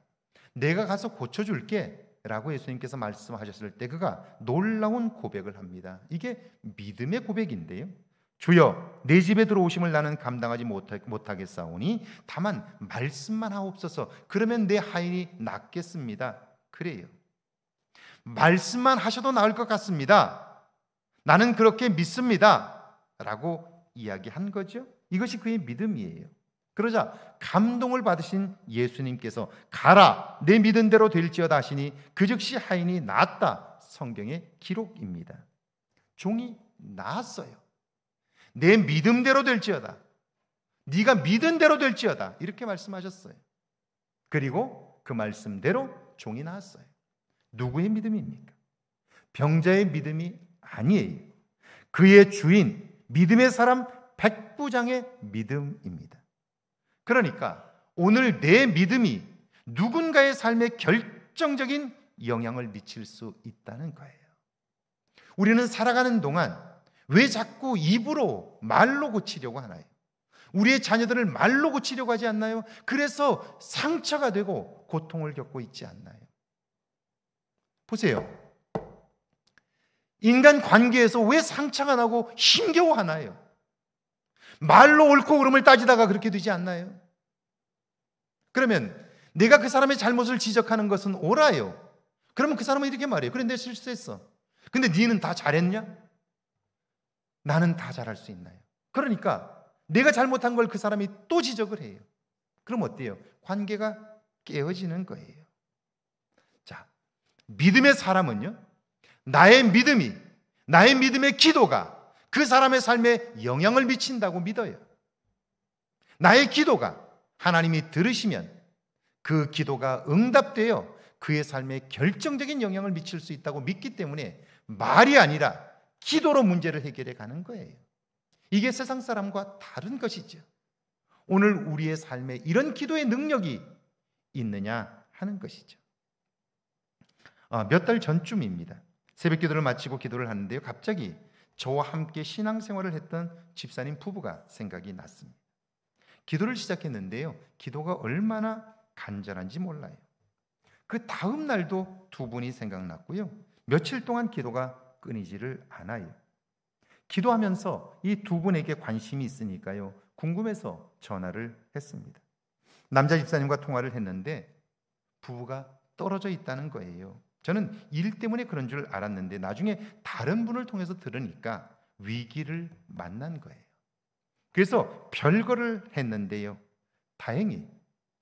내가 가서 고쳐줄게 라고 예수님께서 말씀하셨을 때 그가 놀라운 고백을 합니다. 이게 믿음의 고백인데요. 주여, 내 집에 들어오심을 나는 감당하지 못하겠사오니 다만 말씀만 하옵소서. 그러면 내 하인이 낫겠습니다. 그래요. 말씀만 하셔도 나을 것 같습니다. 나는 그렇게 믿습니다 라고 이야기한 거죠. 이것이 그의 믿음이에요. 그러자 감동을 받으신 예수님께서 가라, 내 믿은 대로 될지어다 하시니 그 즉시 하인이 나았다. 성경의 기록입니다. 종이 나았어요. 내 믿음대로 될지어다, 네가 믿은 대로 될지어다, 이렇게 말씀하셨어요. 그리고 그 말씀대로 종이 나았어요. 누구의 믿음입니까? 병자의 믿음이 아니에요. 그의 주인 믿음의 사람 백부장의 믿음입니다. 그러니까 오늘 내 믿음이 누군가의 삶에 결정적인 영향을 미칠 수 있다는 거예요. 우리는 살아가는 동안 왜 자꾸 입으로 말로 고치려고 하나요? 우리의 자녀들을 말로 고치려고 하지 않나요? 그래서 상처가 되고 고통을 겪고 있지 않나요? 보세요. 인간 관계에서 왜 상처가 나고 힘겨워하나요? 말로 옳고 그름을 따지다가 그렇게 되지 않나요? 그러면 내가 그 사람의 잘못을 지적하는 것은 옳아요. 그러면 그 사람은 이렇게 말해요. 그래, 내가 실수했어. 근데 니는 다 잘했냐? 나는 다 잘할 수 있나요? 그러니까 내가 잘못한 걸 그 사람이 또 지적을 해요. 그럼 어때요? 관계가 깨어지는 거예요. 자, 믿음의 사람은요, 나의 믿음의 기도가 그 사람의 삶에 영향을 미친다고 믿어요. 나의 기도가 하나님이 들으시면 그 기도가 응답되어 그의 삶에 결정적인 영향을 미칠 수 있다고 믿기 때문에 말이 아니라 기도로 문제를 해결해 가는 거예요. 이게 세상 사람과 다른 것이죠. 오늘 우리의 삶에 이런 기도의 능력이 있느냐 하는 것이죠. 몇 달 전쯤입니다. 새벽 기도를 마치고 기도를 하는데요, 갑자기 저와 함께 신앙생활을 했던 집사님 부부가 생각이 났습니다. 기도를 시작했는데요, 기도가 얼마나 간절한지 몰라요. 그 다음 날도 두 분이 생각났고요, 며칠 동안 기도가 끊이지를 않아요. 기도하면서 이 두 분에게 관심이 있으니까요, 궁금해서 전화를 했습니다. 남자 집사님과 통화를 했는데 부부가 떨어져 있다는 거예요. 저는 일 때문에 그런 줄 알았는데 나중에 다른 분을 통해서 들으니까 위기를 만난 거예요. 그래서 별거를 했는데요, 다행히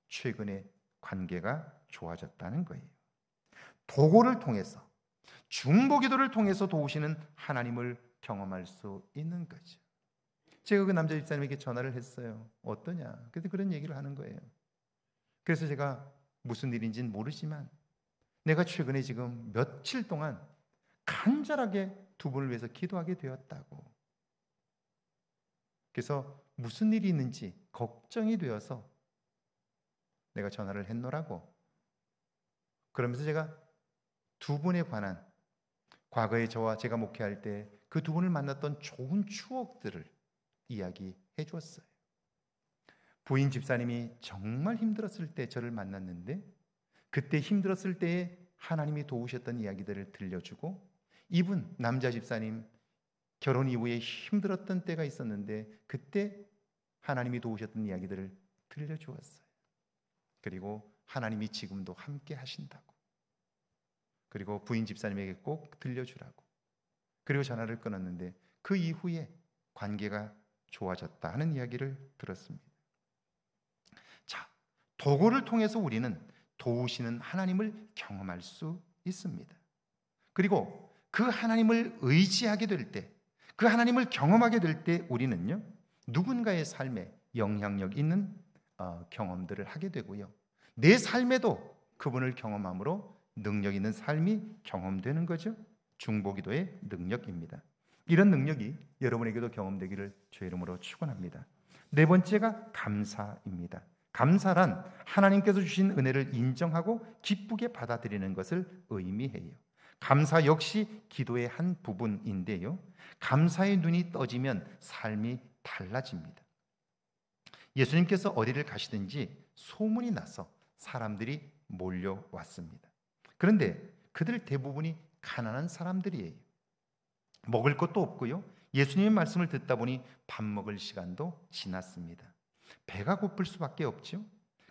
최근에 관계가 좋아졌다는 거예요. 도고를 통해서, 중보기도를 통해서 도우시는 하나님을 경험할 수 있는 거죠. 제가 그 남자 집사님에게 전화를 했어요. 어떠냐? 그래서 그런 얘기를 하는 거예요. 그래서 제가 무슨 일인지는 모르지만 내가 최근에 지금 며칠 동안 간절하게 두 분을 위해서 기도하게 되었다고. 그래서 무슨 일이 있는지 걱정이 되어서 내가 전화를 했노라고. 그러면서 제가 두 분에 관한 과거에 저와 제가 목회할 때 그 두 분을 만났던 좋은 추억들을 이야기해 주었어요. 부인 집사님이 정말 힘들었을 때 저를 만났는데 그때 힘들었을 때에 하나님이 도우셨던 이야기들을 들려주고, 이분 남자 집사님 결혼 이후에 힘들었던 때가 있었는데 그때 하나님이 도우셨던 이야기들을 들려주었어요. 그리고 하나님이 지금도 함께 하신다고, 그리고 부인 집사님에게 꼭 들려주라고. 그리고 전화를 끊었는데 그 이후에 관계가 좋아졌다 하는 이야기를 들었습니다. 자, 도구를 통해서 우리는 도우시는 하나님을 경험할 수 있습니다. 그리고 그 하나님을 의지하게 될 때, 그 하나님을 경험하게 될 때 우리는요, 누군가의 삶에 영향력 있는 경험들을 하게 되고요, 내 삶에도 그분을 경험함으로 능력 있는 삶이 경험되는 거죠. 중보기도의 능력입니다. 이런 능력이 여러분에게도 경험되기를 주의 이름으로 축원합니다. 네 번째가 감사입니다. 감사란 하나님께서 주신 은혜를 인정하고 기쁘게 받아들이는 것을 의미해요. 감사 역시 기도의 한 부분인데요, 감사의 눈이 떠지면 삶이 달라집니다. 예수님께서 어디를 가시든지 소문이 나서 사람들이 몰려왔습니다. 그런데 그들 대부분이 가난한 사람들이에요. 먹을 것도 없고요, 예수님의 말씀을 듣다 보니 밥 먹을 시간도 지났습니다. 배가 고플 수밖에 없죠.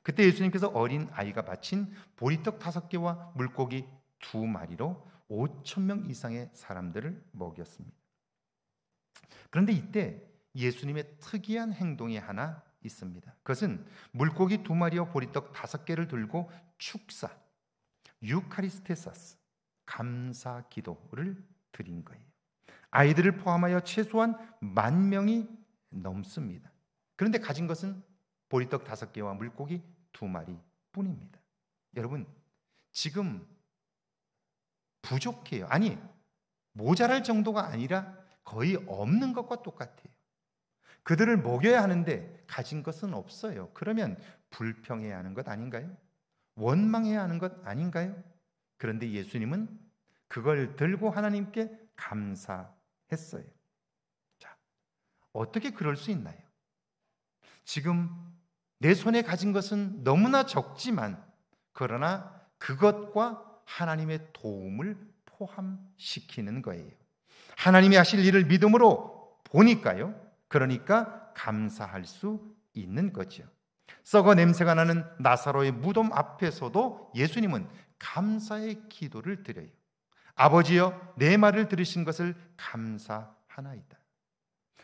그때 예수님께서 어린 아이가 바친 보리떡 5개와 물고기 2마리로 5,000명 이상의 사람들을 먹였습니다. 그런데 이때 예수님의 특이한 행동이 하나 있습니다. 그것은 물고기 2마리와 보리떡 5개를 들고 축사, 유카리스테사스, 감사 기도를 드린 거예요. 아이들을 포함하여 최소한 10,000명이 넘습니다. 그런데 가진 것은 보리떡 5개와 물고기 2마리 뿐입니다. 여러분, 지금 부족해요. 아니, 모자랄 정도가 아니라 거의 없는 것과 똑같아요. 그들을 먹여야 하는데 가진 것은 없어요. 그러면 불평해야 하는 것 아닌가요? 원망해야 하는 것 아닌가요? 그런데 예수님은 그걸 들고 하나님께 감사했어요. 자, 어떻게 그럴 수 있나요? 지금 내 손에 가진 것은 너무나 적지만, 그러나 그것과 하나님의 도움을 포함시키는 거예요. 하나님이 하실 일을 믿음으로 보니까요, 그러니까 감사할 수 있는 거죠. 썩어 냄새가 나는 나사로의 무덤 앞에서도 예수님은 감사의 기도를 드려요. 아버지여, 내 말을 들으신 것을 감사하나이다.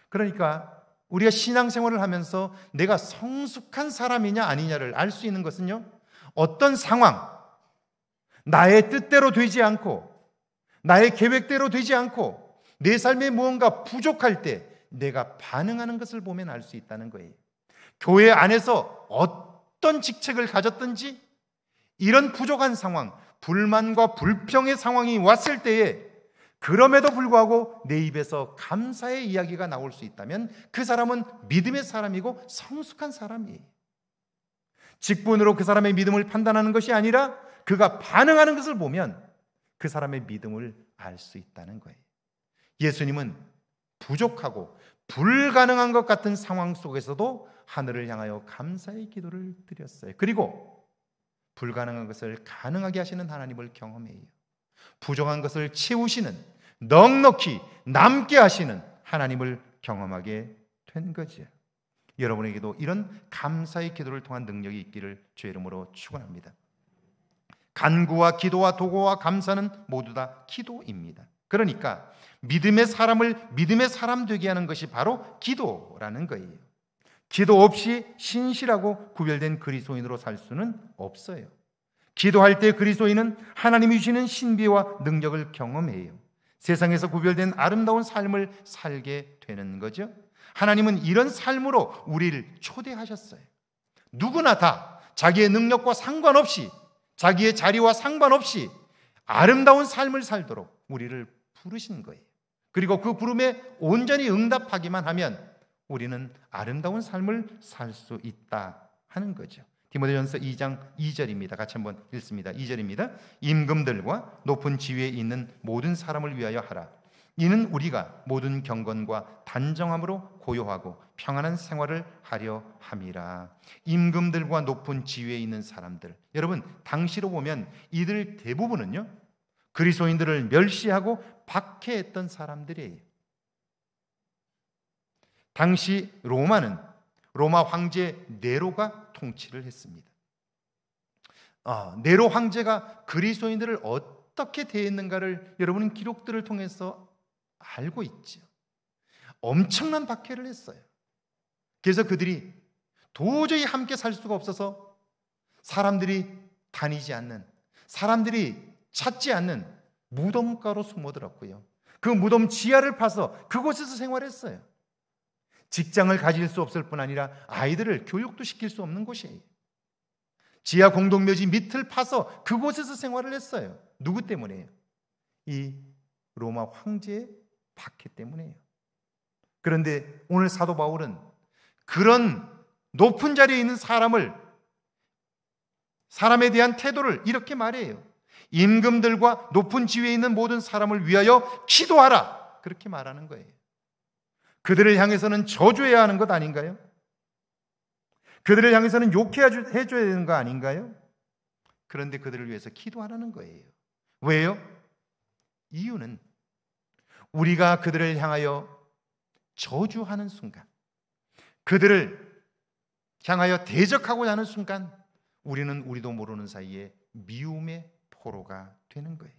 그러니까 우리가 신앙생활을 하면서 내가 성숙한 사람이냐 아니냐를 알 수 있는 것은요, 어떤 상황, 나의 뜻대로 되지 않고 나의 계획대로 되지 않고 내 삶에 무언가 부족할 때 내가 반응하는 것을 보면 알 수 있다는 거예요. 교회 안에서 어떤 직책을 가졌든지 이런 부족한 상황, 불만과 불평의 상황이 왔을 때에 그럼에도 불구하고 내 입에서 감사의 이야기가 나올 수 있다면 그 사람은 믿음의 사람이고 성숙한 사람이에요. 직분으로 그 사람의 믿음을 판단하는 것이 아니라 그가 반응하는 것을 보면 그 사람의 믿음을 알 수 있다는 거예요. 예수님은 부족하고 불가능한 것 같은 상황 속에서도 하늘을 향하여 감사의 기도를 드렸어요. 그리고 불가능한 것을 가능하게 하시는 하나님을 경험해요. 부족한 것을 채우시는, 넉넉히 남게 하시는 하나님을 경험하게 된 거죠. 여러분에게도 이런 감사의 기도를 통한 능력이 있기를 주의 이름으로 축원합니다. 간구와 기도와 도구와 감사는 모두 다 기도입니다. 그러니까 믿음의 사람을 믿음의 사람 되게 하는 것이 바로 기도라는 거예요. 기도 없이 신실하고 구별된 그리스도인으로 살 수는 없어요. 기도할 때 그리스도인은 하나님이 주시는 신비와 능력을 경험해요. 세상에서 구별된 아름다운 삶을 살게 되는 거죠. 하나님은 이런 삶으로 우리를 초대하셨어요. 누구나 다 자기의 능력과 상관없이, 자기의 자리와 상관없이 아름다운 삶을 살도록 우리를 부르신 거예요. 그리고 그 부름에 온전히 응답하기만 하면 우리는 아름다운 삶을 살 수 있다 하는 거죠. 디모데전서 2장 2절입니다. 같이 한번 읽습니다. 2절입니다. 임금들과 높은 지위에 있는 모든 사람을 위하여 하라. 이는 우리가 모든 경건과 단정함으로 고요하고 평안한 생활을 하려 함이라. 임금들과 높은 지위에 있는 사람들, 여러분 당시로 보면 이들 대부분은요 그리스도인들을 멸시하고 박해했던 사람들이에요. 당시 로마 황제 네로가 통치를 했습니다. 네로 황제가 그리스도인들을 어떻게 대했는가를 여러분은 기록들을 통해서 알고 있죠. 엄청난 박해를 했어요. 그래서 그들이 도저히 함께 살 수가 없어서 사람들이 다니지 않는, 사람들이 찾지 않는 무덤가로 숨어들었고요. 그 무덤 지하를 파서 그곳에서 생활했어요. 직장을 가질 수 없을 뿐 아니라 아이들을 교육도 시킬 수 없는 곳이에요. 지하 공동묘지 밑을 파서 그곳에서 생활을 했어요. 누구 때문에요? 이 로마 황제의 박해 때문에요. 그런데 오늘 사도 바울은 그런 높은 자리에 있는 사람에 대한 태도를 이렇게 말해요. 임금들과 높은 지위에 있는 모든 사람을 위하여 기도하라, 그렇게 말하는 거예요. 그들을 향해서는 저주해야 하는 것 아닌가요? 그들을 향해서는 욕해야 되는 거 아닌가요? 그런데 그들을 위해서 기도하라는 거예요. 왜요? 이유는 우리가 그들을 향하여 저주하는 순간, 그들을 향하여 대적하고자 하는 순간 우리는 우리도 모르는 사이에 미움의 포로가 되는 거예요.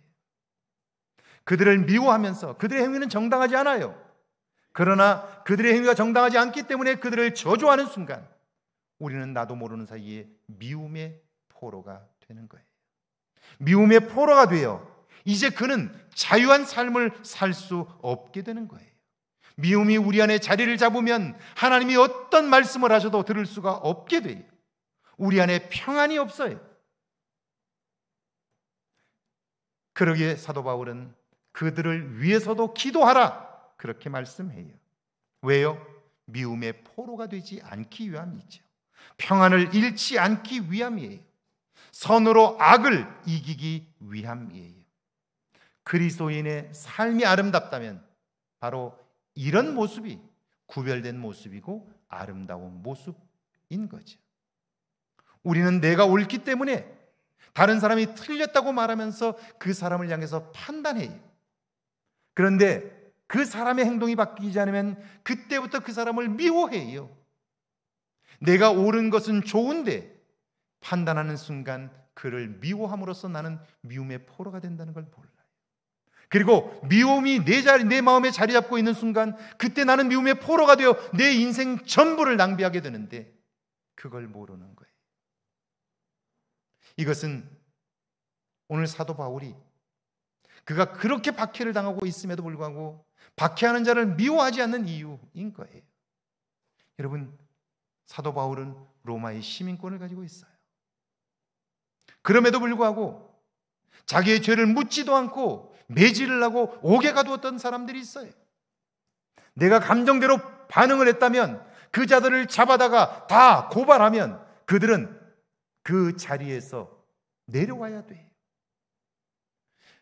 그들을 미워하면서 그들의 행위는 정당하지 않아요. 그러나 그들의 행위가 정당하지 않기 때문에 그들을 저주하는 순간 우리는 나도 모르는 사이에 미움의 포로가 되는 거예요. 미움의 포로가 되어 이제 그는 자유한 삶을 살 수 없게 되는 거예요. 미움이 우리 안에 자리를 잡으면 하나님이 어떤 말씀을 하셔도 들을 수가 없게 돼요. 우리 안에 평안이 없어요. 그러기에 사도 바울은 그들을 위해서도 기도하라, 그렇게 말씀해요. 왜요? 미움의 포로가 되지 않기 위함이죠. 평안을 잃지 않기 위함이에요. 선으로 악을 이기기 위함이에요. 그리스도인의 삶이 아름답다면 바로 이런 모습이 구별된 모습이고 아름다운 모습인 거죠. 우리는 내가 옳기 때문에 다른 사람이 틀렸다고 말하면서 그 사람을 향해서 판단해요. 그런데 그 사람의 행동이 바뀌지 않으면 그때부터 그 사람을 미워해요. 내가 옳은 것은 좋은데 판단하는 순간 그를 미워함으로써 나는 미움의 포로가 된다는 걸 몰라요. 그리고 미움이 내 마음에 자리 잡고 있는 순간 그때 나는 미움의 포로가 되어 내 인생 전부를 낭비하게 되는데 그걸 모르는 거예요. 이것은 오늘 사도 바울이 그가 그렇게 박해를 당하고 있음에도 불구하고 박해하는 자를 미워하지 않는 이유인 거예요. 여러분, 사도 바울은 로마의 시민권을 가지고 있어요. 그럼에도 불구하고 자기의 죄를 묻지도 않고 매질을 하고 옥에 가두었던 사람들이 있어요. 내가 감정대로 반응을 했다면 그 자들을 잡아다가 다 고발하면 그들은 그 자리에서 내려와야 돼요.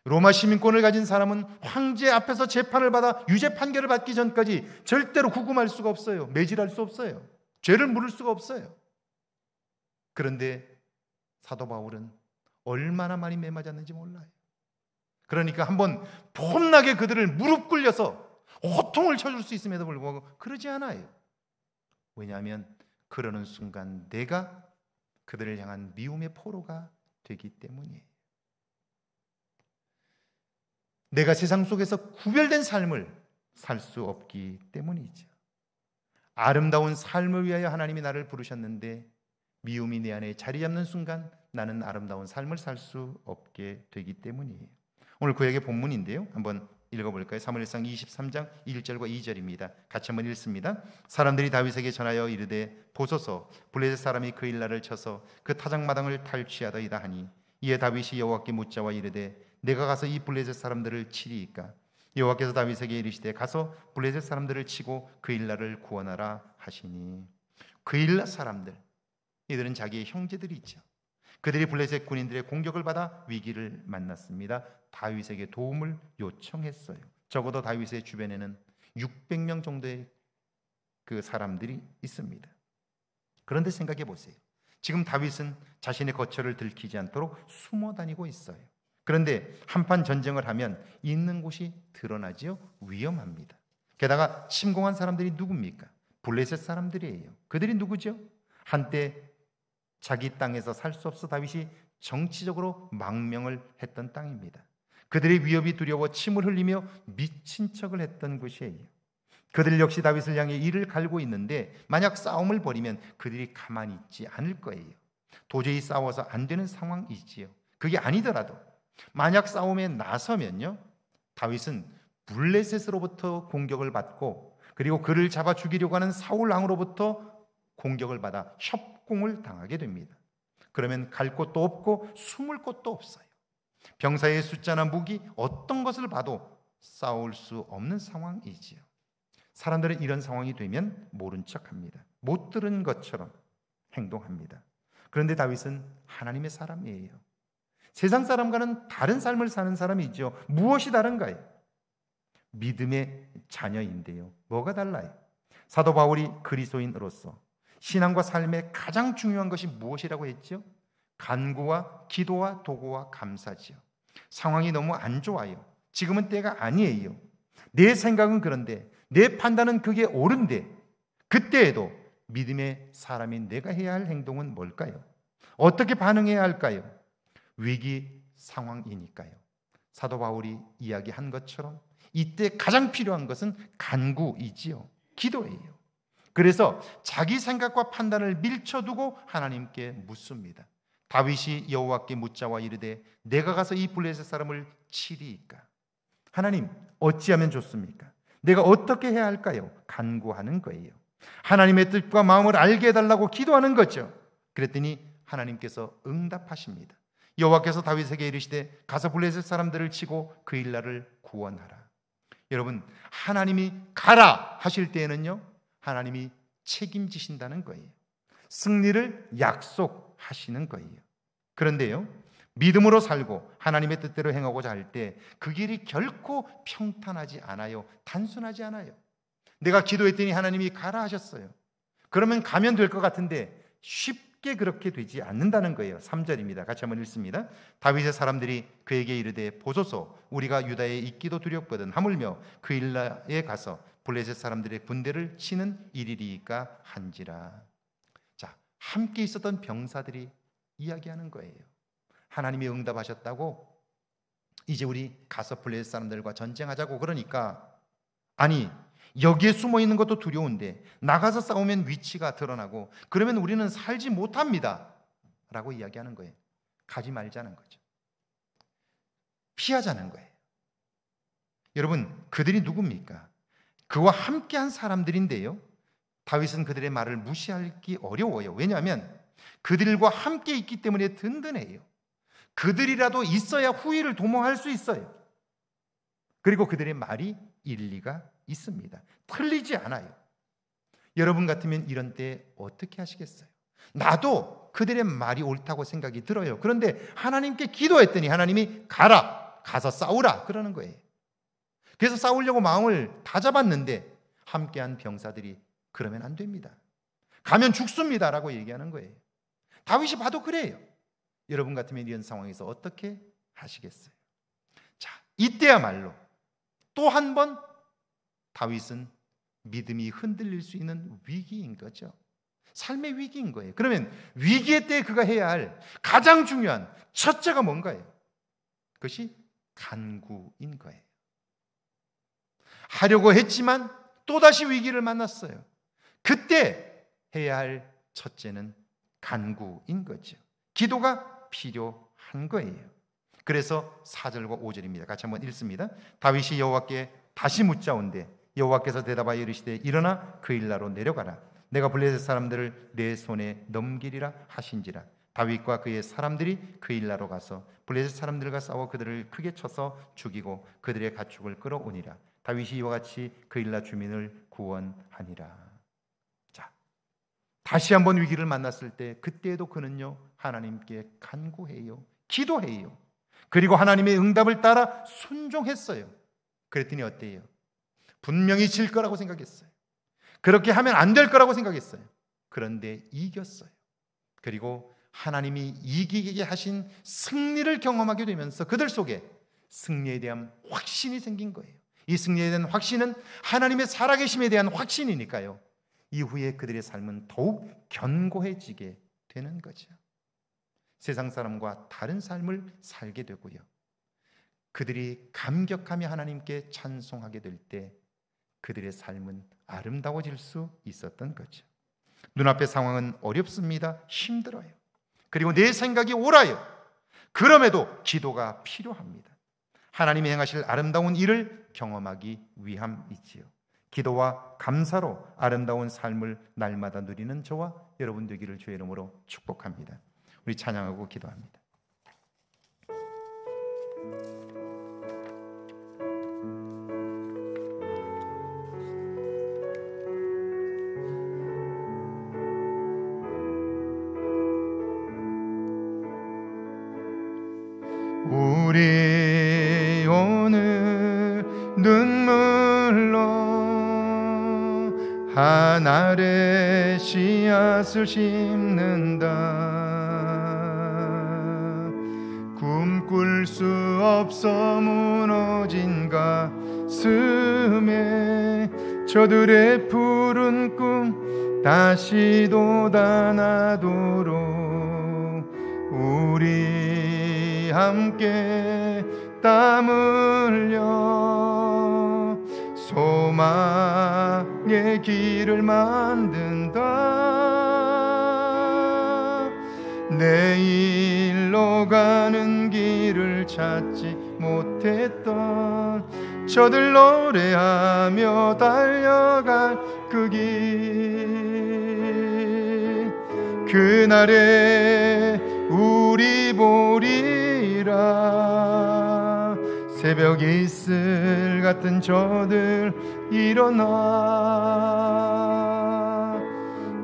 로마 시민권을 가진 사람은 황제 앞에서 재판을 받아 유죄 판결을 받기 전까지 절대로 구금할 수가 없어요. 매질할 수 없어요. 죄를 물을 수가 없어요. 그런데 사도 바울은 얼마나 많이 매맞았는지 몰라요. 그러니까 한번 폼나게 그들을 무릎 꿇려서 호통을 쳐줄 수 있음에도 불구하고 그러지 않아요. 왜냐하면 그러는 순간 내가 그들을 향한 미움의 포로가 되기 때문이에요. 내가 세상 속에서 구별된 삶을 살 수 없기 때문이죠. 아름다운 삶을 위하여 하나님이 나를 부르셨는데 미움이 내 안에 자리 잡는 순간 나는 아름다운 삶을 살 수 없게 되기 때문이에요. 오늘 구약의 본문인데요, 한번 읽어볼까요? 사무엘상 23장 1절과 2절입니다. 같이 한번 읽습니다. 사람들이 다윗에게 전하여 이르되 보소서 블레셋 사람이 그 일날을 쳐서 그 타작마당을 탈취하더이다 하니 이에 다윗이 여호와께 묻자와 이르되 내가 가서 이 블레셋 사람들을 치리이까? 여호와께서 다윗에게 이르시되 가서 블레셋 사람들을 치고 그 일날을 구원하라 하시니. 그 일날 사람들, 이들은 자기의 형제들이죠. 그들이 블레셋 군인들의 공격을 받아 위기를 만났습니다. 다윗에게 도움을 요청했어요. 적어도 다윗의 주변에는 600명 정도의 그 사람들이 있습니다. 그런데 생각해 보세요. 지금 다윗은 자신의 거처를 들키지 않도록 숨어 다니고 있어요. 그런데 한판 전쟁을 하면 있는 곳이 드러나지요. 위험합니다. 게다가 침공한 사람들이 누굽니까? 블레셋 사람들이에요. 그들이 누구죠? 한때 자기 땅에서 살 수 없어 다윗이 정치적으로 망명을 했던 땅입니다. 그들의 위협이 두려워 침을 흘리며 미친 척을 했던 곳이에요. 그들 역시 다윗을 향해 이를 갈고 있는데 만약 싸움을 벌이면 그들이 가만히 있지 않을 거예요. 도저히 싸워서 안 되는 상황이지요. 그게 아니더라도 만약 싸움에 나서면요, 다윗은 블레셋으로부터 공격을 받고 그리고 그를 잡아 죽이려고 하는 사울 왕으로부터 공격을 받아 협공을 당하게 됩니다. 그러면 갈 곳도 없고 숨을 곳도 없어요. 병사의 숫자나 무기 어떤 것을 봐도 싸울 수 없는 상황이지요. 사람들은 이런 상황이 되면 모른 척합니다. 못 들은 것처럼 행동합니다. 그런데 다윗은 하나님의 사람이에요. 세상 사람과는 다른 삶을 사는 사람이죠. 무엇이 다른가요? 믿음의 자녀인데요. 뭐가 달라요? 사도 바울이 그리스도인으로서 신앙과 삶의 가장 중요한 것이 무엇이라고 했죠? 간구와 기도와 도구와 감사지요. 상황이 너무 안 좋아요. 지금은 때가 아니에요. 내 생각은 그런데, 내 판단은 그게 옳은데, 그때에도 믿음의 사람인 내가 해야 할 행동은 뭘까요? 어떻게 반응해야 할까요? 위기 상황이니까요. 사도 바울이 이야기한 것처럼 이때 가장 필요한 것은 간구이지요. 기도예요. 그래서 자기 생각과 판단을 밀쳐두고 하나님께 묻습니다. 다윗이 여호와께 묻자와 이르되 내가 가서 이 블레셋 사람을 치리이까? 하나님, 어찌하면 좋습니까? 내가 어떻게 해야 할까요? 간구하는 거예요. 하나님의 뜻과 마음을 알게 해달라고 기도하는 거죠. 그랬더니 하나님께서 응답하십니다. 여호와께서 다윗에게 이르시되 가서 블레셋 사람들을 치고 그 일날을 구원하라. 여러분, 하나님이 가라 하실 때에는요, 하나님이 책임지신다는 거예요. 승리를 약속하시는 거예요. 그런데요, 믿음으로 살고 하나님의 뜻대로 행하고자 할 때 그 길이 결코 평탄하지 않아요. 단순하지 않아요. 내가 기도했더니 하나님이 가라 하셨어요. 그러면 가면 될 것 같은데 쉽게 그렇게 되지 않는다는 거예요. 3절입니다. 같이 한번 읽습니다. 다윗의 사람들이 그에게 이르되 보소서, 우리가 유다에 있기도 두렵거든 하물며 그 일라에 가서 블레셋 사람들의 군대를 치는 일이리까 한지라. 자, 함께 있었던 병사들이 이야기하는 거예요. 하나님이 응답하셨다고, 이제 우리 가서 블레셋 사람들과 전쟁하자고. 그러니까 아니, 여기에 숨어 있는 것도 두려운데 나가서 싸우면 위치가 드러나고 그러면 우리는 살지 못합니다 라고 이야기하는 거예요. 가지 말자는 거죠. 피하자는 거예요. 여러분, 그들이 누굽니까? 그와 함께한 사람들인데요, 다윗은 그들의 말을 무시하기 어려워요. 왜냐하면 그들과 함께 있기 때문에 든든해요. 그들이라도 있어야 후위를 도모할 수 있어요. 그리고 그들의 말이 일리가 있습니다. 틀리지 않아요. 여러분 같으면 이런 때 어떻게 하시겠어요? 나도 그들의 말이 옳다고 생각이 들어요. 그런데 하나님께 기도했더니 하나님이 가라, 가서 싸우라 그러는 거예요. 그래서 싸우려고 마음을 다 잡았는데 함께한 병사들이 그러면 안 됩니다, 가면 죽습니다 라고 얘기하는 거예요. 다윗이 봐도 그래요. 여러분 같으면 이런 상황에서 어떻게 하시겠어요? 자, 이때야말로 또 한 번 다윗은 믿음이 흔들릴 수 있는 위기인 거죠. 삶의 위기인 거예요. 그러면 위기의 때 그가 해야 할 가장 중요한 첫째가 뭔가요? 그것이 간구인 거예요. 하려고 했지만 또다시 위기를 만났어요. 그때 해야 할 첫째는 간구인 거죠. 기도가 필요한 거예요. 그래서 4절과 5절입니다. 같이 한번 읽습니다. 다윗이 여호와께 다시 묻자온대 여호와께서 대답하여 이르시되 일어나 그 일나로 내려가라. 내가 블레셋 사람들을 내 손에 넘기리라 하신지라. 다윗과 그의 사람들이 그 일나로 가서 블레셋 사람들과 싸워 그들을 크게 쳐서 죽이고 그들의 가축을 끌어오니라. 다윗이 이와 같이 그 일나 주민을 구원하니라. 자, 다시 한번 위기를 만났을 때 그때에도 그는요 하나님께 간구해요. 기도해요. 그리고 하나님의 응답을 따라 순종했어요. 그랬더니 어때요? 분명히 질 거라고 생각했어요. 그렇게 하면 안 될 거라고 생각했어요. 그런데 이겼어요. 그리고 하나님이 이기게 하신 승리를 경험하게 되면서 그들 속에 승리에 대한 확신이 생긴 거예요. 이 승리에 대한 확신은 하나님의 살아계심에 대한 확신이니까요. 이후에 그들의 삶은 더욱 견고해지게 되는 거죠. 세상 사람과 다른 삶을 살게 되고요. 그들이 감격하며 하나님께 찬송하게 될 때 그들의 삶은 아름다워질 수 있었던 거죠. 눈앞의 상황은 어렵습니다. 힘들어요. 그리고 내 생각이 옳아요. 그럼에도 기도가 필요합니다. 하나님이 행하실 아름다운 일을 경험하기 위함이지요. 기도와 감사로 아름다운 삶을 날마다 누리는 저와 여러분 되기를 주의 이름으로 축복합니다. 우리 찬양하고 기도합니다. 우리 오늘 눈물로 한 알의 씨앗을 심는다. 꿈꿀 수 없어 무너진 가슴에 저들의 푸른 꿈 다시 돋아나도록 우리 함께 땀 흘려 소망의 길을 만든다. 내일로 가는 길을 찾지 못했던 저들 노래하며 달려갈 그 길, 그날에 우리 보리라. 새벽 이슬 같은 저들 일어나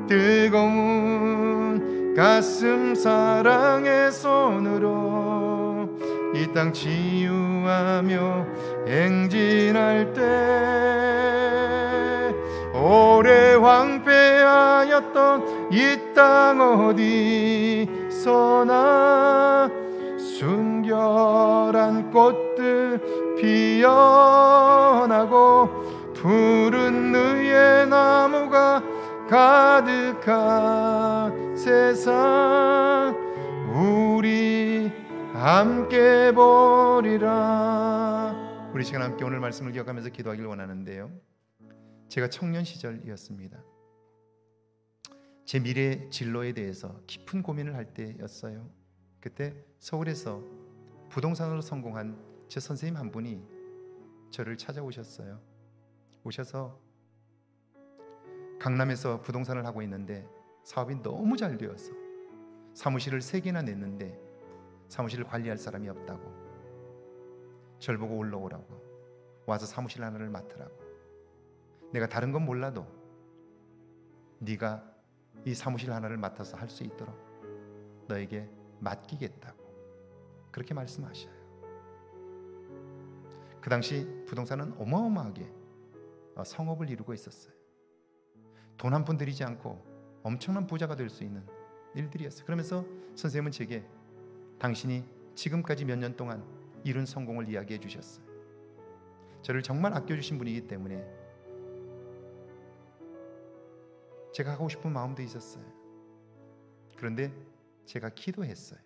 뜨거운 가슴 사랑의 손으로 이 땅 치유하며 행진할 때 오래 황폐하였던 이 땅 어디서나 순결한 꽃들 피어나고 푸른 의의 나무가 가득한 세상 우리 함께 보리라. 우리 시간 함께 오늘 말씀을 기억하면서 기도하기를 원하는데요, 제가 청년 시절이었습니다. 제 미래 진로에 대해서 깊은 고민을 할 때였어요. 그때 서울에서 부동산으로 성공한 제 선생님 한 분이 저를 찾아오셨어요. 오셔서 강남에서 부동산을 하고 있는데 사업이 너무 잘 되어서 사무실을 3개나 냈는데 사무실을 관리할 사람이 없다고 절 보고 올라오라고, 와서 사무실 하나를 맡으라고, 내가 다른 건 몰라도 네가 이 사무실 하나를 맡아서 할 수 있도록 너에게 맡기겠다고 그렇게 말씀하셔요. 그 당시 부동산은 어마어마하게 성업을 이루고 있었어요. 돈 한 푼 들이지 않고 엄청난 부자가 될 수 있는 일들이었어요. 그러면서 선생님은 제게 당신이 지금까지 몇 년 동안 이룬 성공을 이야기해 주셨어요. 저를 정말 아껴주신 분이기 때문에 제가 하고 싶은 마음도 있었어요. 그런데 제가 기도했어요.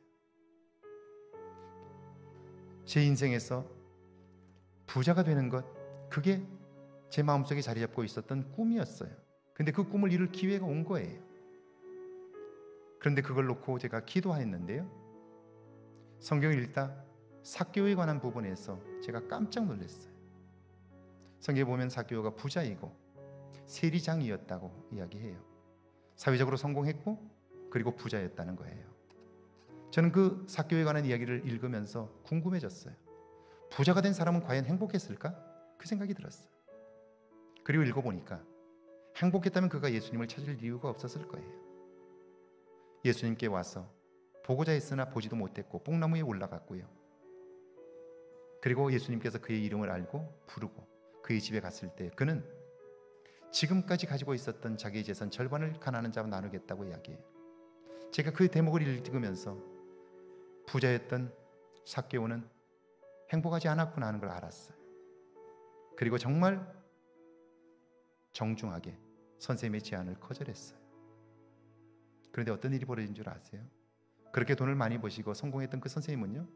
제 인생에서 부자가 되는 것, 그게 제 마음속에 자리 잡고 있었던 꿈이었어요. 근데 그 꿈을 이룰 기회가 온 거예요. 그런데 그걸 놓고 제가 기도했는데요, 성경을 읽다 삭개오에 관한 부분에서 제가 깜짝 놀랐어요. 성경에 보면 삭개오가 부자이고 세리장이었다고 이야기해요. 사회적으로 성공했고 그리고 부자였다는 거예요. 저는 그 삭개오에 관한 이야기를 읽으면서 궁금해졌어요. 부자가 된 사람은 과연 행복했을까? 그 생각이 들었어요. 그리고 읽어보니까 행복했다면 그가 예수님을 찾을 이유가 없었을 거예요. 예수님께 와서 보고자 했으나 보지도 못했고 뽕나무에 올라갔고요. 그리고 예수님께서 그의 이름을 알고 부르고 그의 집에 갔을 때 그는 지금까지 가지고 있었던 자기의 재산 절반을 가난한 자와 나누겠다고 이야기해요. 제가 그 대목을 읽으면서 부자였던 삭개오는 행복하지 않았구나 하는 걸 알았어요. 그리고 정말 정중하게 선생님의 제안을 거절했어요. 그런데 어떤 일이 벌어진 줄 아세요? 그렇게 돈을 많이 버시고 성공했던 그 선생님은요,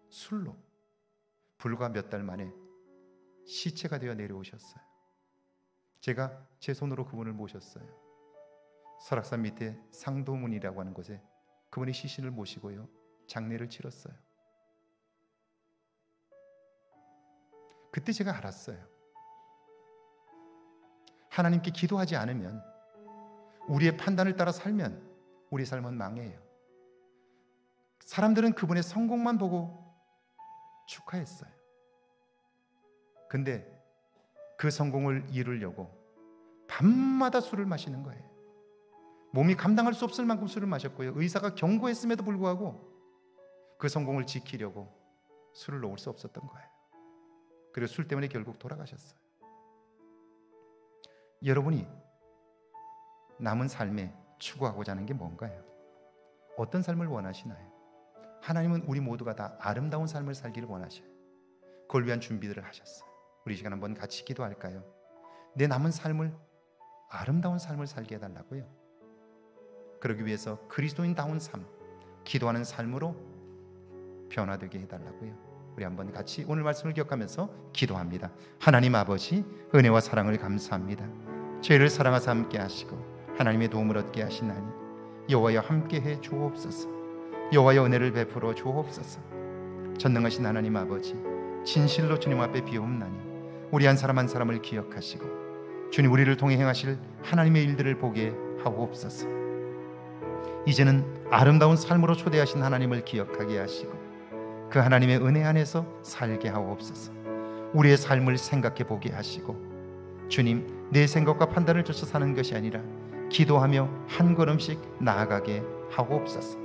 술로 불과 몇 달 만에 시체가 되어 내려오셨어요. 제가 제 손으로 그분을 모셨어요. 설악산 밑에 상도문이라고 하는 곳에 그분이 시신을 모시고요, 장례를 치렀어요. 그때 제가 알았어요. 하나님께 기도하지 않으면, 우리의 판단을 따라 살면 우리 삶은 망해요. 사람들은 그분의 성공만 보고 축하했어요. 근데 그 성공을 이루려고 밤마다 술을 마시는 거예요. 몸이 감당할 수 없을 만큼 술을 마셨고요, 의사가 경고했음에도 불구하고 그 성공을 지키려고 술을 놓을 수 없었던 거예요. 그리고 술 때문에 결국 돌아가셨어요. 여러분이 남은 삶에 추구하고자 하는 게 뭔가요? 어떤 삶을 원하시나요? 하나님은 우리 모두가 다 아름다운 삶을 살기를 원하셔요. 그걸 위한 준비들을 하셨어요. 우리 시간 한번 같이 기도할까요? 내 남은 삶을 아름다운 삶을 살게 해달라고요. 그러기 위해서 그리스도인다운 삶, 기도하는 삶으로 변화되게 해달라고요. 우리 한번 같이 오늘 말씀을 기억하면서 기도합니다. 하나님 아버지, 은혜와 사랑을 감사합니다. 죄를 사랑하사 함께 하시고 하나님의 도움을 얻게 하시나니 여호와여 함께해 주옵소서. 여호와여 은혜를 베풀어 주옵소서. 전능하신 하나님 아버지, 진실로 주님 앞에 비옵나니 우리 한 사람 한 사람을 기억하시고 주님 우리를 통해 행하실 하나님의 일들을 보게 하옵소서. 이제는 아름다운 삶으로 초대하신 하나님을 기억하게 하시고 그 하나님의 은혜 안에서 살게 하옵소서. 우리의 삶을 생각해 보게 하시고 주님, 내 생각과 판단을 쫓아 사는 것이 아니라 기도하며 한 걸음씩 나아가게 하옵소서.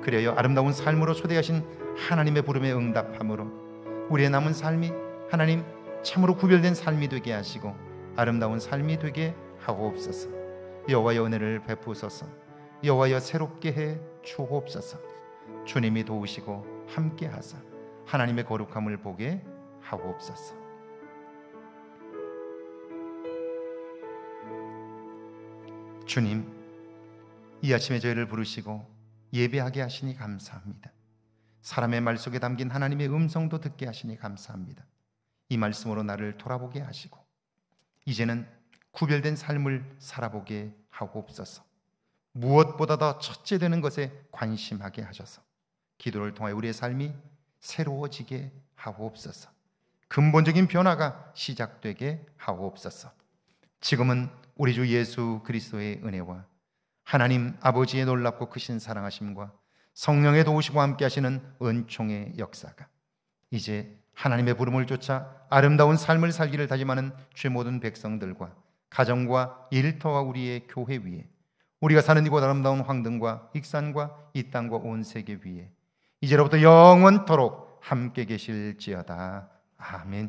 그래요, 아름다운 삶으로 초대하신 하나님의 부름에 응답함으로 우리의 남은 삶이 하나님 참으로 구별된 삶이 되게 하시고 아름다운 삶이 되게 하옵소서. 여호와의 은혜를 베푸소서. 여호와여 새롭게 해 주옵소서. 주님이 도우시고 함께 하사 하나님의 거룩함을 보게 하옵소서. 주님, 이 아침에 저희를 부르시고 예배하게 하시니 감사합니다. 사람의 말 속에 담긴 하나님의 음성도 듣게 하시니 감사합니다. 이 말씀으로 나를 돌아보게 하시고 이제는 구별된 삶을 살아보게 하옵소서. 무엇보다 더 첫째 되는 것에 관심하게 하셔서 기도를 통하여 우리의 삶이 새로워지게 하옵소서. 근본적인 변화가 시작되게 하옵소서. 지금은 우리 주 예수 그리스도의 은혜와 하나님 아버지의 놀랍고 크신 사랑하심과 성령의 도우시고 함께 하시는 은총의 역사가 이제 하나님의 부름을 쫓아 아름다운 삶을 살기를 다짐하는 죄 모든 백성들과 가정과 일터와 우리의 교회 위에, 우리가 사는 이곳 아름다운 황등과 익산과 이 땅과 온 세계 위에 이제로부터 영원토록 함께 계실지어다. 아멘.